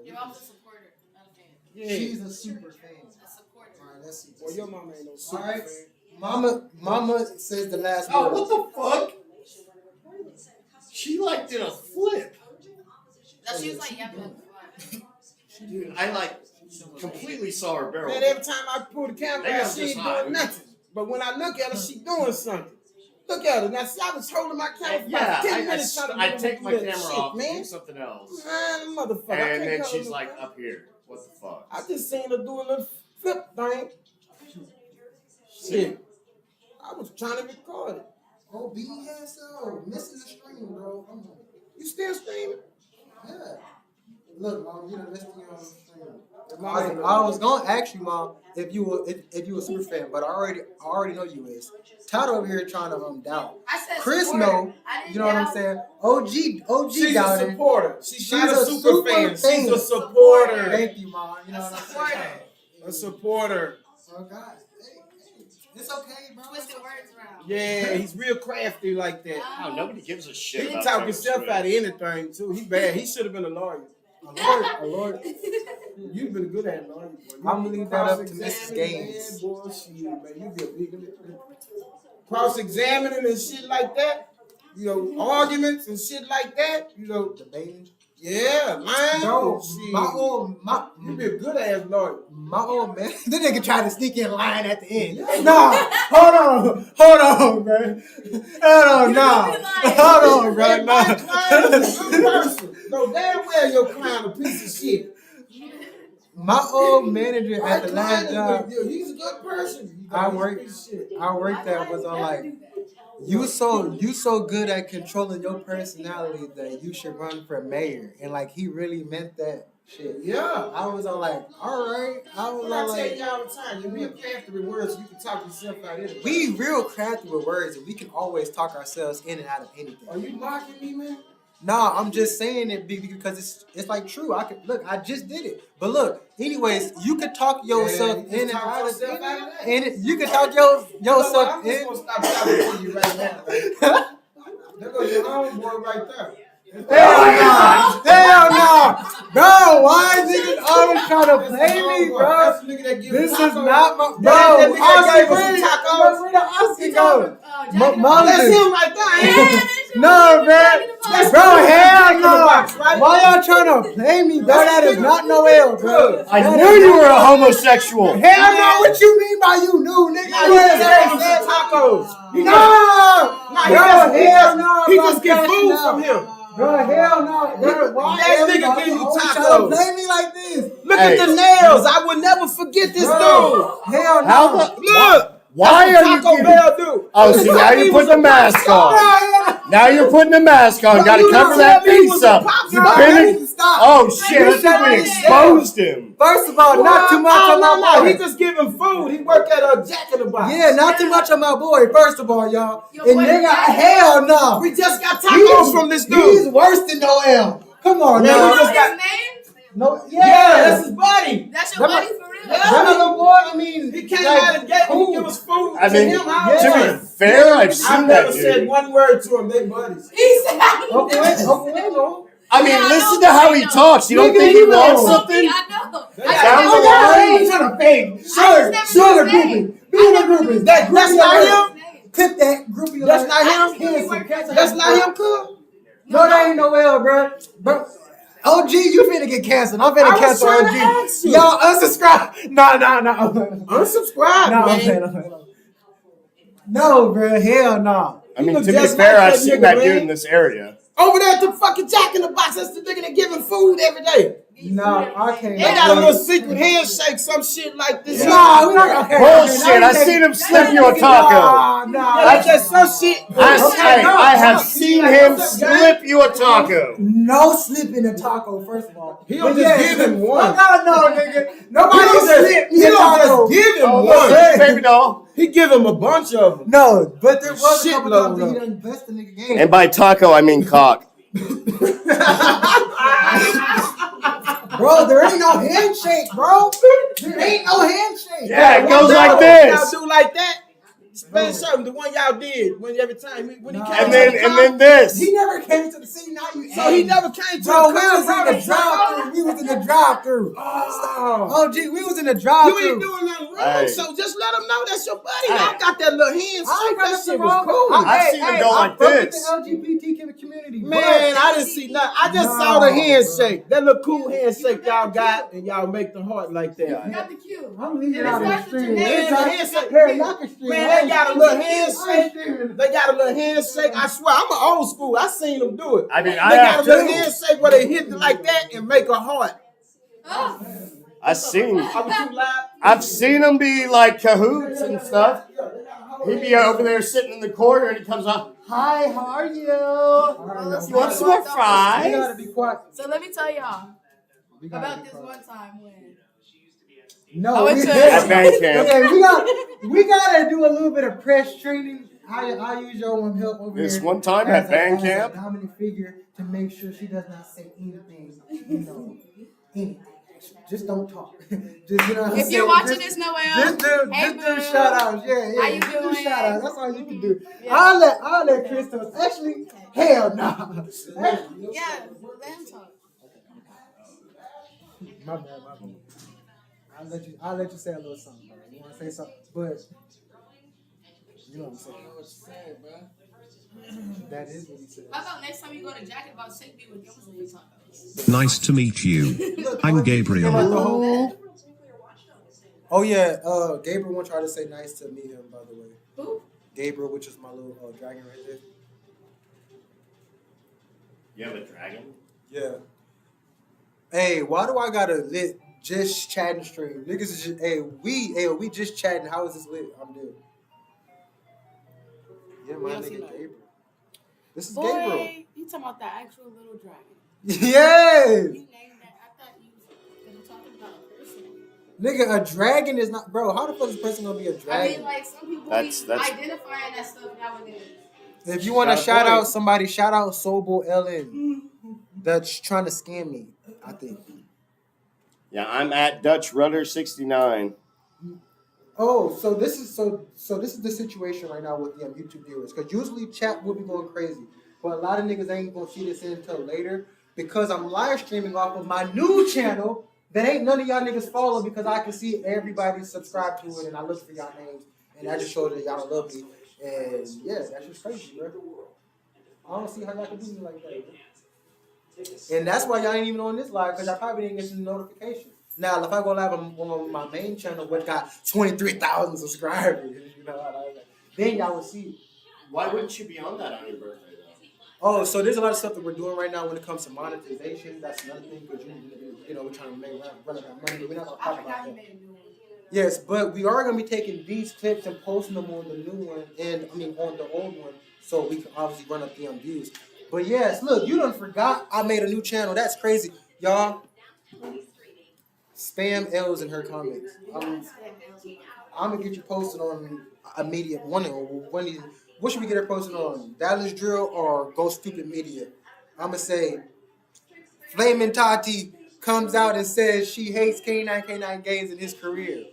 Your mom's a supporter, not a fan.
Yeah.
She's a super fan.
A supporter.
Alright, let's see.
Well, your mama ain't no super
Alright.
fan.
Mama says the last
Oh,
word.
what the fuck? She like did a flip.
No, she was like yapping at the front.
Dude, I like completely saw her barrel.
Man, every time I pull the camera
They
out,
got
she
this
ain't
high.
doing nothing. But when I look at her, she doing something. Look at her. Now, see, I was holding my camera for
Yeah,
about 10 minutes trying to
I
get
take
her
my
to do
camera
that
off
shit,
and do
man.
something else.
Man, motherfucker. I
And
can't
then
tell
she's
her
like
no-
up here. What the fuck?
I just seen her do a little flip thing. Shit. I was trying to record it.
Oh, BSO, missing the stream, bro. Come on.
You still streaming?
Yeah. Look, mom, you done missed me on the stream.
Mom,
I was gonna ask you, mom, if you were a super fan, but I already know you is. Todd over here trying to doubt.
I said
Chris
supporter.
know,
I didn't
you know what I'm
doubt.
saying? OG
She's a
doubted.
supporter. She's not a super fan. She's
fan.
a supporter.
Thank you, mom. You know
A
what I'm
supporter.
saying?
A supporter.
Oh God. It's okay, bro.
Twisting words around.
Yeah, he's real crafty like that.
Oh, nobody gives a shit.
He can
about
talk
Taylor
himself
Swift.
out of anything too. He bad. He should have been a lawyer. A lawyer. You've been good at lawyer.
I'm gonna leave that up to Mrs. Gaines.
Man, boy, shit, man. You get cross-examining and shit like that. You know, arguments and shit like that. You know,
Debating.
yeah, man.
Bro,
Shit.
you
You be a good ass lawyer.
my old man, the nigga tried to sneak in lying at the end. Nah, hold on, man. Hold on, bro.
Hey, my
Nah.
client is a good person. No, damn well your client a piece of shit.
My old manager
My
at the last
client,
job
he's a good person.
I worked at was on like, you so good at controlling your personality that you should run for mayor, and like he really meant that shit.
Yeah.
I was on like, all right. I was
What I
on
tell
like,
you all the time, you real crafty with words so you can talk yourself out of it.
we real crafty with words, and we can always talk ourselves in and out of anything.
Are you mocking me, man?
Nah, I'm just saying it because it's like true. I just did it. But look, anyways, you could talk yourself
you
in and
talk
out of
yourself out of that.
and you can talk yourself
I'm
in.
just gonna stop talking to you right now. There goes your homeboy right there.
Hell no! Bro, why is niggas always trying to play me, bro?
That's the nigga that give
This is
tacos.
not my bro.
That nigga that gave us some tacos.
Where the Aussie go?
Jack in the
Mom,
That's him right there.
no, man.
That's
Bro,
Jack
hell
in the
no.
Box, right?
Why y'all trying to play me, bro? That is not Noel, bro.
I
That
knew
is
you
not
were a
Noel.
homosexual.
Hell no, what you mean by you knew, nigga?
Nah, he just gave him some tacos.
No!
Nah,
Bro, hell no.
He
bro,
just get
crashing
food
out.
from him.
Bro, hell no. Bro, why
That nigga
everybody
give you
always
tacos.
trying to play me like this?
Look
Hey.
at the nails. I will never forget this
Bro,
dude.
hell no.
How the
Look.
Why
That's
are
what
you
Taco
giving-
Bell do?
Oh, see, now you're putting the mask on. Now you're putting the mask on. Got to
you
cover
don't
that
tell me he
piece
was a
up.
pop
You've
star.
been
I
in-
need to stop.
Oh shit! I think we exposed him.
First of all, not too much on my
No.
boy.
He just giving food. He work at a Jack in the Box.
Yeah, not too much on my boy. First of all, y'all.
Your
And
boy
nigga,
Jack.
hell no.
We just got tacos from this dude.
He's worse than Noel. Come on,
Man,
now.
we
You
just
know
got-
his name?
No,
Yeah, that's his buddy.
That's your
That
buddy for real?
That little boy, I mean,
He came
like,
out of the gate.
cool.
He give us food.
I mean,
to him all
to
the
be
time.
fair, I've
I've
seen
never
that
said
dude.
one word to him. They buddies.
He said,
Okay, no.
I mean,
Yeah, I
listen
know,
to how
I
he
know.
talks. You don't
Look at
think he
you,
wants
though.
something?
I know.
They
I
got-
never
Oh,
know
yeah,
his
he
name.
trying to fake.
I just
Sure,
never
sure,
knew his
groupie.
name.
Be
I
in the
never knew
groupie.
his
That's
name.
not
I
him.
never knew his name.
Clip that groupie.
That's not him.
Cancel.
That's not him, cuz.
No, that ain't Noel, bro. OG, you finna get canceled. I'm finna
I was
cancel
trying to
OG.
ask you.
Y'all unsubscribe. No.
Unsubscribe,
No, I'm
man.
playing. No, bro. Hell no.
I mean,
look
to be
just
fair,
like
I've
that
seen
nigga,
that
man.
dude in this area.
Over there at the fucking Jack in the Box, that's the nigga that giving food every day.
No, I can't.
They got a little secret handshake, some shit like this.
Nah, we not gonna.
Bullshit! I seen him slip you a taco.
That's just some shit.
I have seen him slip you a taco.
No slipping a taco, first of all.
He don't just give him one.
No, nigga. Nobody
He don't
slip me a
just
taco.
give him
Oh,
one.
look, baby doll.
He give him a bunch of them.
No, but there was a couple
Shitload
times that he
of
done best the nigga game.
And by taco, I mean cock.
Bro, there ain't no handshake, bro. There ain't no handshake.
Yeah, it goes like
Y'all
this.
do like that? Spend something, the one y'all did when every time when he came
And
to
then
the
and
car.
then this.
He never came to the scene. Now you.
So he never came to
Bro,
the
we
car.
was in the drive-through. We was in the drive-through.
Oh.
Oh, gee, we was in the
You
drive-through.
ain't doing nothing wrong,
Hey.
so just let him know that's your buddy.
Hey.
Y'all got that little handshake.
I ain't got
That
nothing
shit was
wrong.
cool.
I've seen him go
I
like
fuck with
this.
the LGBT community.
Man, I didn't see nothing. I just saw the handshake. That little cool handshake y'all got, and y'all make the heart like that.
You got the cue.
I'm leaving
And
out
it
of the
starts with
stream.
your name.
Man, the handshake.
Here, knock a stream.
Man, they got a little handshake.
handshake.
They got a little handshake. I swear, I'm an old school. I seen them do it.
I mean,
They
I
got
have
a little
too.
handshake where they hit it like that and make a heart.
Oh.
I've seen
I'm too loud.
I've seen him be like cahoots and stuff. He'd be over there sitting in the corner and he comes up. Hi, how are you? You want some more
You
fries?
gotta be quiet.
So let me tell y'all about this one time when
No,
I went to-
At band camp.
Okay, we gotta do a little bit of press training. I use your help over
This
here.
one time
as
at band
as
camp?
a dominant figure to make sure she does not say anything, anything. just don't talk. Just, you know what I'm
If
saying?
you're watching
Just-
this, Noel,
Just do
hey,
shout outs. Yeah,
How you
just do
doing?
shout outs. That's all you can do.
Yeah.
I'll let Chris talk. Actually, hell no.
Yeah, let him talk.
My bad. I'll let you say a little something, bro. You wanna say something? But you know what I'm saying.
I don't know what you're saying, bro.
That is what he said.
How about next time you go to Jacket about St. B with Gilmore we talk about?
Nice to meet you. I'm Gabriel.
Oh yeah, Gabriel won't try to say nice to meet him, by the way.
Who?
Gabriel, which is my little dragon right there.
You have a dragon?
Yeah. Hey, why do I gotta lit just chatting stream? Niggas is just we just chatting. How is this lit? I'm dead. Yeah, my nigga Gabriel. This is Gabriel.
Boy, you talking about that actual little dragon?
Yes.
You named that. I thought you were talking about a person.
Nigga, a dragon is not, bro. How the fuck is a person gonna be a
I
dragon?
mean, like some people
That's-
be identifying that stuff nowadays.
If you want to
Got a
shout
point.
out somebody, shout out Sobel Ellen. That's trying to scam me, I think.
Yeah, I'm at Dutch Rudder 69.
Oh, so this is the situation right now with the YouTube viewers. Because usually chat will be going crazy, but a lot of niggas ain't gonna see this until later because I'm live streaming off of my new channel that ain't none of y'all niggas follow because I can see everybody subscribe to it and I look for y'all names and that just shows that y'all don't love me. And yeah, that's just crazy, bro. I don't see how y'all can do me like that, bro. And that's why y'all ain't even on this live because y'all probably didn't get the notification. Now, if I go live on my main channel, which got 23,000 subscribers, you know, then y'all would see it.
Why wouldn't you be on that on your birthday, though?
Oh, so there's a lot of stuff that we're doing right now when it comes to monetization. That's another thing because you know we're trying to run out money, but we're not gonna talk about that. Yes, but we are gonna be taking these clips and posting them on the new one, and I mean on the old one, so we can obviously run up the views. But yes, look, you done forgot I made a new channel. That's crazy, y'all. Spam L's in her comments. I'm gonna get you posted on immediate one. What should we get her posted on? Dallas Drill or Go Stupid Media? I'm gonna say Flamin' Tati comes out and says she hates K9 gays in his career.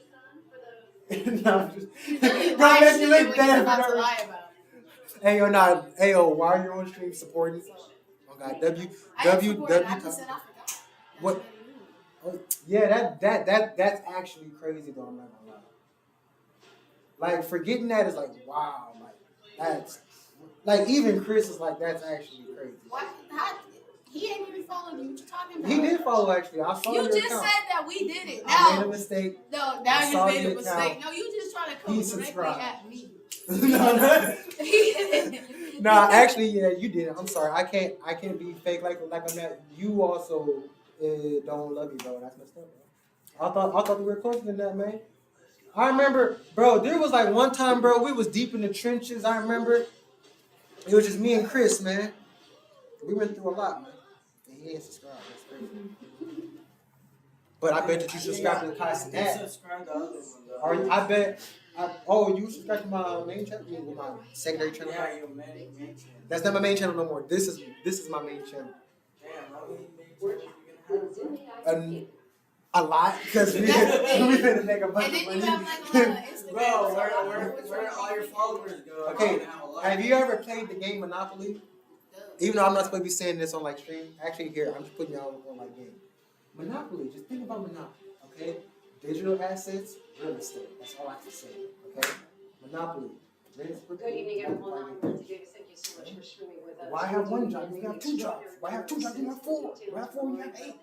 No, I'm just, bro, make me look bad for no reason. Hey yo, nah, hey yo, why are you on stream supporting? Oh God, what? Oh, yeah, that's actually crazy though. I'm not gonna lie. Like forgetting that is like wow, like that's like even Chris is like that's actually crazy.
What? He ain't even followed you. What you talking about?
He did follow actually. I saw
You
your
just
account.
said that we did it.
I
No.
made a mistake.
No,
I
now
saw
you made
your
a mistake.
account.
No, you just trying to
He
come directly
subscribed.
at me.
No, actually, yeah, you did. I'm sorry. I can't be fake like I'm not. You also don't love me, bro. That's messed up, bro. I thought we were closer than that, man. I remember, bro. There was like one time, bro. We was deep in the trenches. I remember. It was just me and Chris, man. We went through a lot, man. And he didn't subscribe. That's crazy. But I bet that you subscribe to the Kai
I subscribe to the other one, though.
Or I bet. You subscribe to my main channel? Yeah, my secondary channel.
Yeah, your main channel.
That's not my main channel no more. This is my main channel.
Damn, how many main channels you gonna have?
A lot, because we finna make a bunch
And
of
then you
money.
have like a lot of Instagram.
Bro, where all your followers go?
Okay, have you ever played the game Monopoly? Even though I'm not supposed to be saying this on like stream, actually here I'm just putting y'all on my game. Monopoly, just think about Monopoly, okay? Digital assets, real estate. That's all I have to say, okay? Monopoly.
Good evening, everyone. I'm Lindsay Davis. Thank you so much for streaming with us.
Why have one job? You have two jobs. Why have two jobs? You have four. Why have four? You have 8.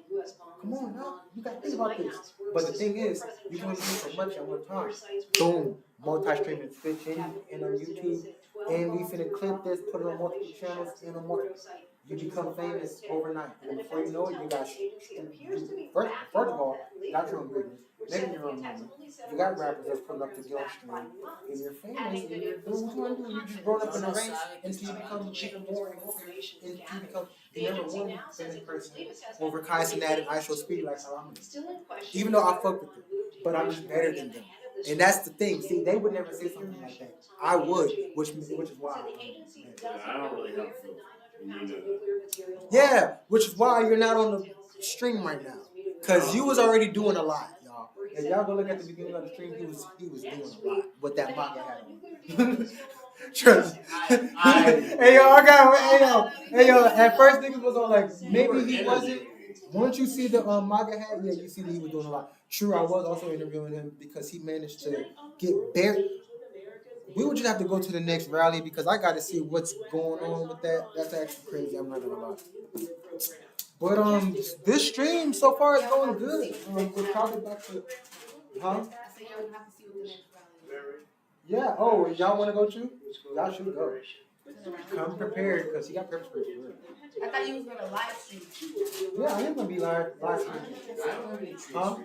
Come on now. You got to think about this. But the thing is, you can only do so much at one time. Boom. Multi-streaming Twitch and on YouTube. And we finna clip this, put it on multiple channels, and on multiple. You become famous overnight. And before you know it, you got, first of all, got your own business. Making your own money. You got rappers that's putting up the guilt stream. And you're famous. And you're doing what you want to do. You just grown up in the ranks until you become even more and more. Until you become the number one famous person over Kai Cenat and ISO Speed like how I'm doing. Even though I fuck with them. But I'm just better than them. And that's the thing. See, they would never say something like that. I would, which is why.
I don't really have food.
Yeah, which is why you're not on the stream right now. Cause you was already doing a lot, y'all. If y'all go look at the beginning of the stream, he was doing a lot with that MAGA hat on. Trust. Hey yo, I got hey yo. At first niggas was on like maybe he wasn't. Once you see the MAGA hat, yeah, you see that he was doing a lot. True, I was also interviewing him because he managed to get buried. We would just have to go to the next rally because I got to see what's going on with that. That's actually crazy. I'm not gonna lie. But this stream so far is going good. We're probably about to, huh? Yeah. Oh, y'all want to go too? Y'all should go. Come prepared because he got pepper spray for real.
I thought you was gonna live stream.
Yeah, I am gonna be live streaming. Huh?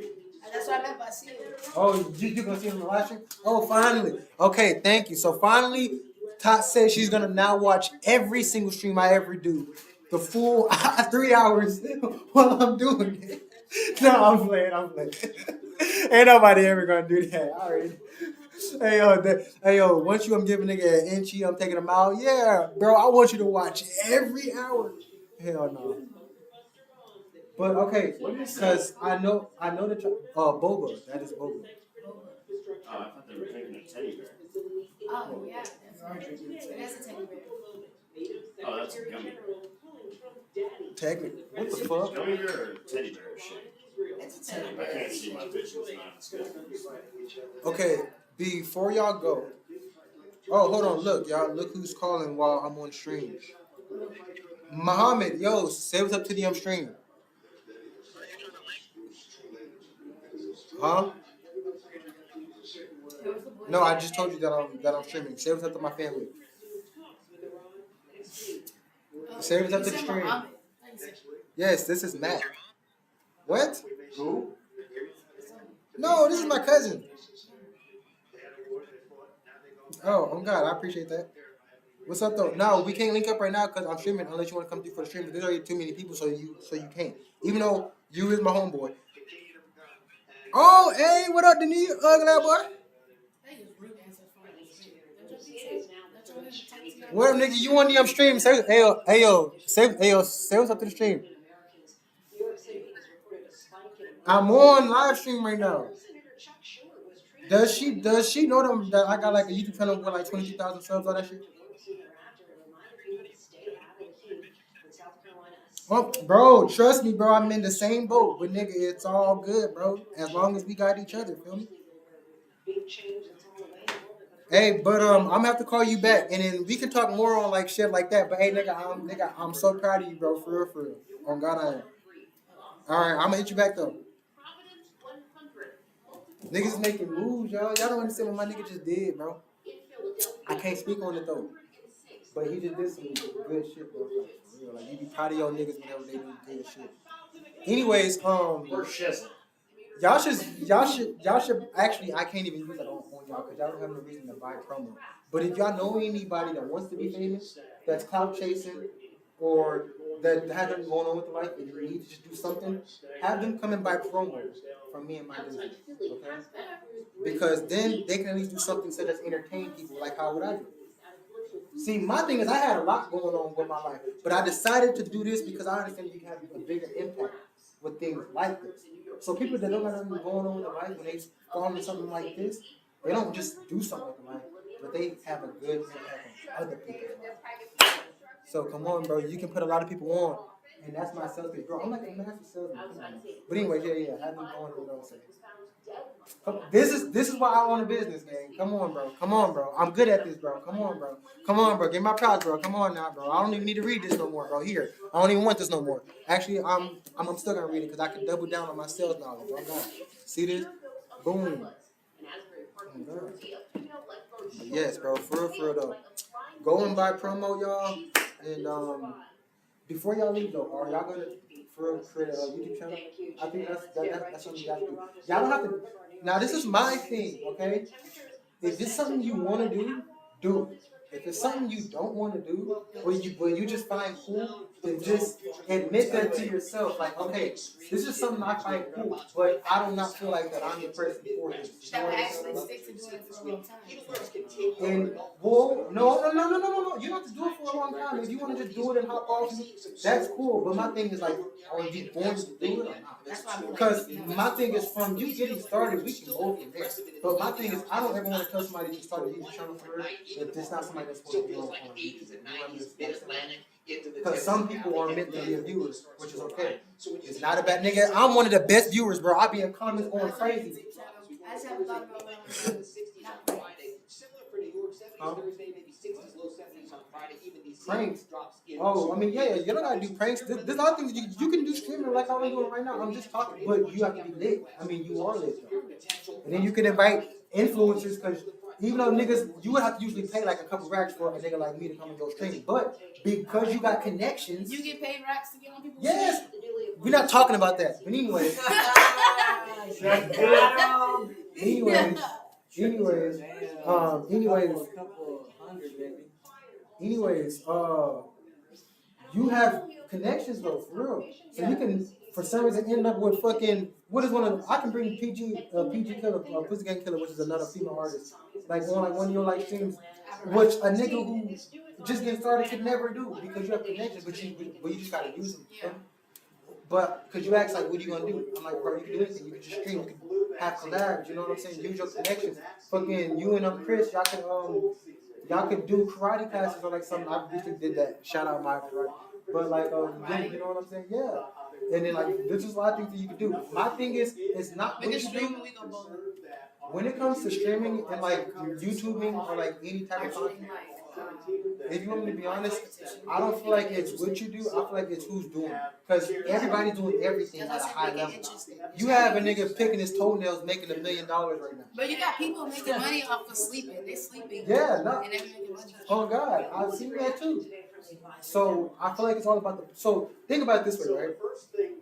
That's what I meant by seeing.
Oh, you gonna see him in the live stream? Oh, finally. Okay, thank you. So finally, Tot says she's gonna now watch every single stream I ever do, the full 3 hours while I'm doing it. No, I'm playing. Ain't nobody ever gonna do that. I already. Hey yo, once you give a nigga an inchy, I'm taking him out. Yeah, bro, I want you to watch every hour. Hell no. But okay, because I know that Boba, that is Boba.
Oh, I thought they were taking a teddy bear.
Oh yeah, that's right. That's a teddy bear.
Oh, that's a gummy bear.
Technically, what the fuck?
Gummy bear or teddy bear shit?
It's a teddy
I
bear.
can't see my vision's not as good.
Okay, before y'all go. Oh, hold on, look, y'all, look who's calling while I'm on stream. Muhammad, yo, say what's up to the stream. Huh? No, I just told you that I'm streaming. Say what's up to my family. Say what's up to the stream. Yes, this is Matt. What?
Who?
No, this is my cousin. Oh God, I appreciate that. What's up though? No, we can't link up right now because I'm streaming unless you want to come through for the stream. There's already too many people, so you can't. Even though you is my homeboy. Oh, hey, what up, Denis? Ugly boy. What up, nigga? You on the stream? Say, say what's up to the stream. I'm on live stream right now. Does she know them that I got like a YouTube channel with like 22,000 subs, all that shit? Well, bro, trust me, bro. I'm in the same boat, but nigga, it's all good, bro. As long as we got each other, feel me? Hey, but I'm gonna have to call you back, and then we can talk more on like shit like that. But hey, nigga, I'm so proud of you, bro. For real. On God, I am. All right, I'm gonna hit you back though. Niggas is making moves, y'all. Y'all don't understand what my nigga just did, bro. I can't speak on it though, but he just did some good shit, bro. Like, you be proud of your niggas whenever they do good shit. Anyways, y'all should actually, I can't even use that on y'all because y'all don't have no reason to buy promo. But if y'all know anybody that wants to be famous, that's clout chasing, or that has nothing going on with their life and you need to just do something, have them come and buy promos from me and my business, okay? Because then they can at least do something instead of entertain people like how would I do? See, my thing is I had a lot going on with my life, but I decided to do this because I understand you can have a bigger impact with things like this. So people that don't have nothing going on in their life, when they fall into something like this, they don't just do something like life, but they have a good impact on other people's life. So come on, bro, you can put a lot of people on, and that's my sales pitch, bro. I'm like a massive salesman. But anyway, yeah, have them going. You know what I'm saying? This is why I own a business, gang. Come on, bro. I'm good at this, bro. Come on, bro. Get my props, bro. Come on now, bro. I don't even need to read this no more, bro. Here, I don't even want this no more. Actually, I'm still gonna read it because I can double down on my sales knowledge. I'm not. See this? Boom. Yes, bro. For real though. Go and buy promo, y'all. And before y'all leave though, are y'all gonna create a YouTube channel? I think that's something you guys do. Y'all don't have to. Now this is my thing, okay? If this is something you want to do, do it. if it's something you don't want to do, or you just find cool, then just admit that to yourself. Like, okay, this is something I find cool, but I do not feel like that I'm the person for this.
That would actually stick to doing it for a long time.
And well, no. You don't have to do it for a long time. If you want to just do it and hop off, that's cool. But my thing is like, are you going to do it or not? Because my thing is from you getting started, we can go from there. But my thing is, I don't ever want to tell somebody to start a YouTube channel for real if there's not somebody that's supposed to be on YouTube. Because some people are meant to be viewers, which is okay. It's not a bad nigga. I'm one of the best viewers, bro. I be in comments going crazy.
I just haven't thought about
Pranks. Oh, I mean, yeah, you don't gotta do pranks. There's other things you can do streaming like I'm doing right now. I'm just talking, but you have to be lit. I mean, you are lit, though. And then you can invite influencers, because even though niggas, you would have to usually pay like a couple racks for a nigga like me to come and go stream. But because you got connections,
you get paid racks to get on people's
yes. We're not talking about that. But anyways. Anyways, you have connections though, for real. So you can, for some reason, end up with fucking, what is one of, I can bring PG Killer, Pussy Gang Killer, which is another female artist, like on like one of your like streams, which a nigga who just getting started could never do, because you have connections, but you just gotta use them. But, because you ask, like, what are you going to do? I'm like, bro, you can do anything. You can just stream. You can have collabs. You know what I'm saying? Use your connections. Fucking you and Chris, y'all could do karate classes or, like, something. I recently did that. Shout out my karate. But, like, you know what I'm saying? Yeah. And then, like, there's just a lot of things that you can do. My thing is, it's not what you do. When it comes to streaming and, like, YouTubing or, like, any type of content, if you want me to be honest, I don't feel like it's what you do. I feel like it's who's doing it. Because everybody's doing everything at a high level. You have a nigga picking his toenails making $1 million right now.
But you got people making money off of sleeping. They're sleeping.
Yeah, no.
And they're making money.
Oh, God. I've seen that too. So I feel like it's all about the. So think about it this way, right?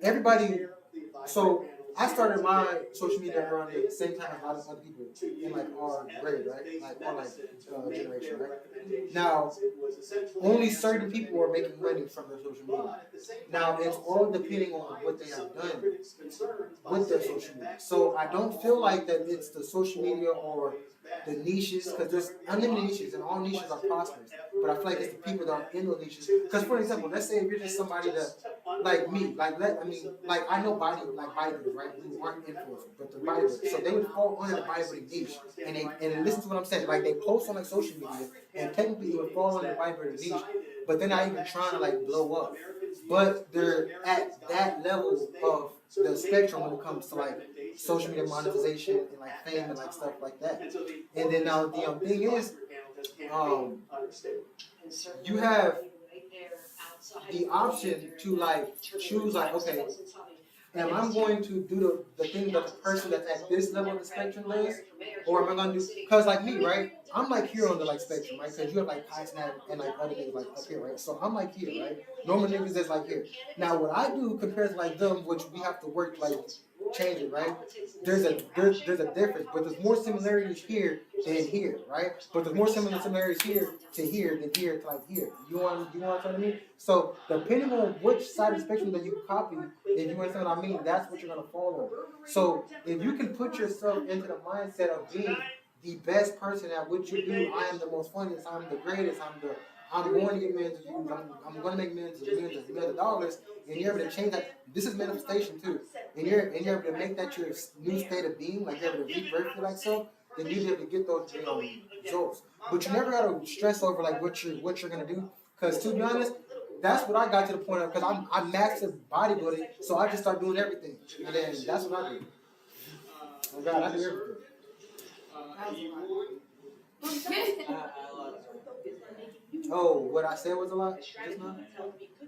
Everybody. So I started my social media around the same time as a lot of other people in like our grade, right? Like our like generation, right? Now, only certain people are making money from their social media. Now, it's all depending on what they have done with their social media. So I don't feel like that it's the social media or the niches, because there's unlimited niches and all niches are prosperous. But I feel like it's the people that are in those niches. Because for example, let's say if you're just somebody that, like me, like I know bodybuilders, right? Who aren't influencers, but the bodybuilders. So they would fall under the bodybuilding niche, and listen to what I'm saying. Like they post on like social media, and technically it would fall under the bodybuilding niche, but they're not even trying to like blow up. But they're at that level of the spectrum when it comes to like social media monetization and like fame and like stuff like that. And then now the thing is, you have the option to like choose like, okay, am I going to do the thing that the person that's at this level of the spectrum does, or am I going to do? Because like me, right? I'm like here on the like spectrum, right? Because you have like Snap and like other niggas like up here, right? So I'm like here, right? Normal niggas that's like here. Now what I do compared to like them, which we have to work like change it, right? There's a difference, but there's more similarities here than here, right? But there's more similarities here to here than here to like here. You want what I mean? So depending on which side of the spectrum that you copy, if you understand what I mean, that's what you're gonna follow. So if you can put yourself into the mindset of being the best person at what you do, I am the most funniest, I'm the greatest, I'm going to get millions of views, I'm going to make millions of dollars, and you're able to change that. This is manifestation too. And you're able to make that your new state of being, like you're able to revert for like so, then you're able to get those results. But you never gotta stress over like what you're gonna do. Because to be honest, that's what I got to the point of, because I'm massive bodybuilding, so I just start doing everything. And then that's what I do. Oh God, I do everything. Oh, what I said was a lot just now?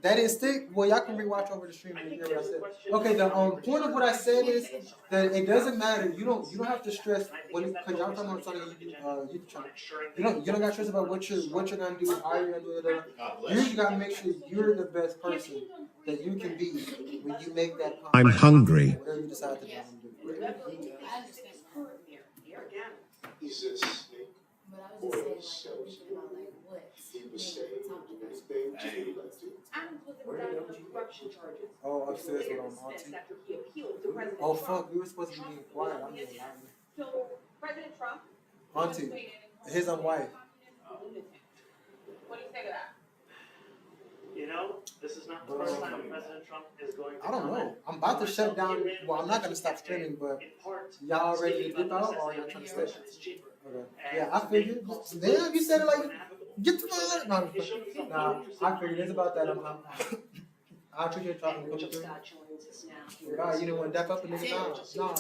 That didn't stick? Well, y'all can rewatch over the stream and hear what I said. Okay, the point of what I said is that it doesn't matter. You don't have to stress because y'all talking about something YouTube channel. You don't gotta stress about what you're gonna do, how you're gonna do it. You just gotta make sure you're the best person that you can be when you make that comment.
I'm hungry.
Whatever you decide to do.
I understand. But I was just saying, like, thinking about like what
Adams was indicted on corruption charges.
Oh, upstairs with
Dismissed after he appealed to President
Oh
Trump.
fuck, we were supposed to be being quiet. I'm being loud.
So President Trump.
Auntie, his own wife.
What do you say to that?
You know, this is not the first time President Trump is going to
I don't know. I'm about to shut down. Well, I'm not gonna stop streaming, but y'all ready to dip out or y'all trying to stay? Okay. Yeah, I figured. Damn, you said it like get the fuck out. No, nah, I figured it's about that. I appreciate y'all coming through. God, you didn't want to dap up a nigga. Nah.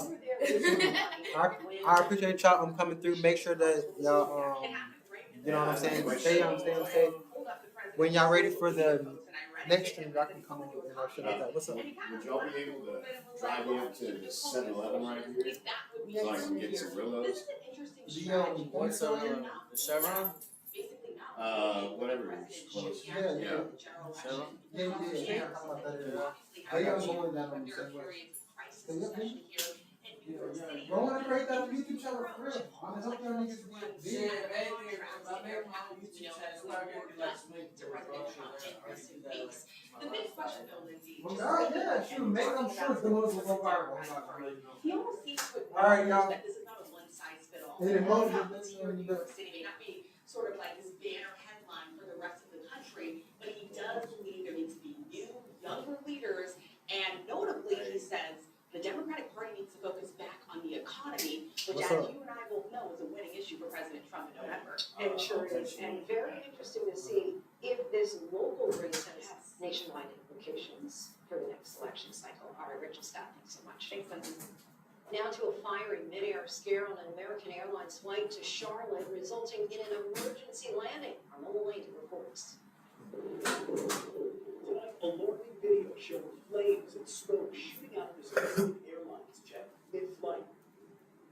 I appreciate y'all coming through. Make sure that y'all you know what I'm saying. Stay safe. When y'all ready for the next stream, y'all can come on and shit like that. What's up?
Would y'all be able to drive me up to the 7-Eleven right here so I can get some Rillos?
What's the Chevron?
Whatever is close.
Yeah. Yeah. How y'all going down on the same way? Go on and create that YouTube channel for real. I'm gonna help y'all niggas get big.
The big question though, Lindsay.
Well, yeah, sure. Make them sure the ones will go viral.
He almost seems to
Alright, y'all.
that this is not a one-size-fits-all.
It involves
What
the-
happens here in New York City may not be sort of like this banner headline for the rest of the country, but he does believe there needs to be new, younger leaders, and notably, he says the Democratic Party needs to focus back on the economy, which,
What's
as
up?
you and I both know, is a winning issue for President Trump in November.
It sure is, and very interesting to see if this local race has nationwide implications for the next election cycle. All right, Rachel Scott, thanks so much.
Thanks, Lindsay.
Now to a fiery mid-air scare on an American Airlines flight to Charlotte, resulting in an emergency landing. Arnold Lane reports.
A alarming video showing flames and smoke shooting out of this American Airlines jet mid-flight.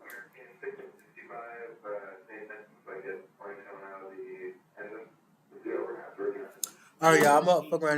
American 665, I guess, pointing out the engine. The overhead.
Alright, y'all, I'm up. Fuck around.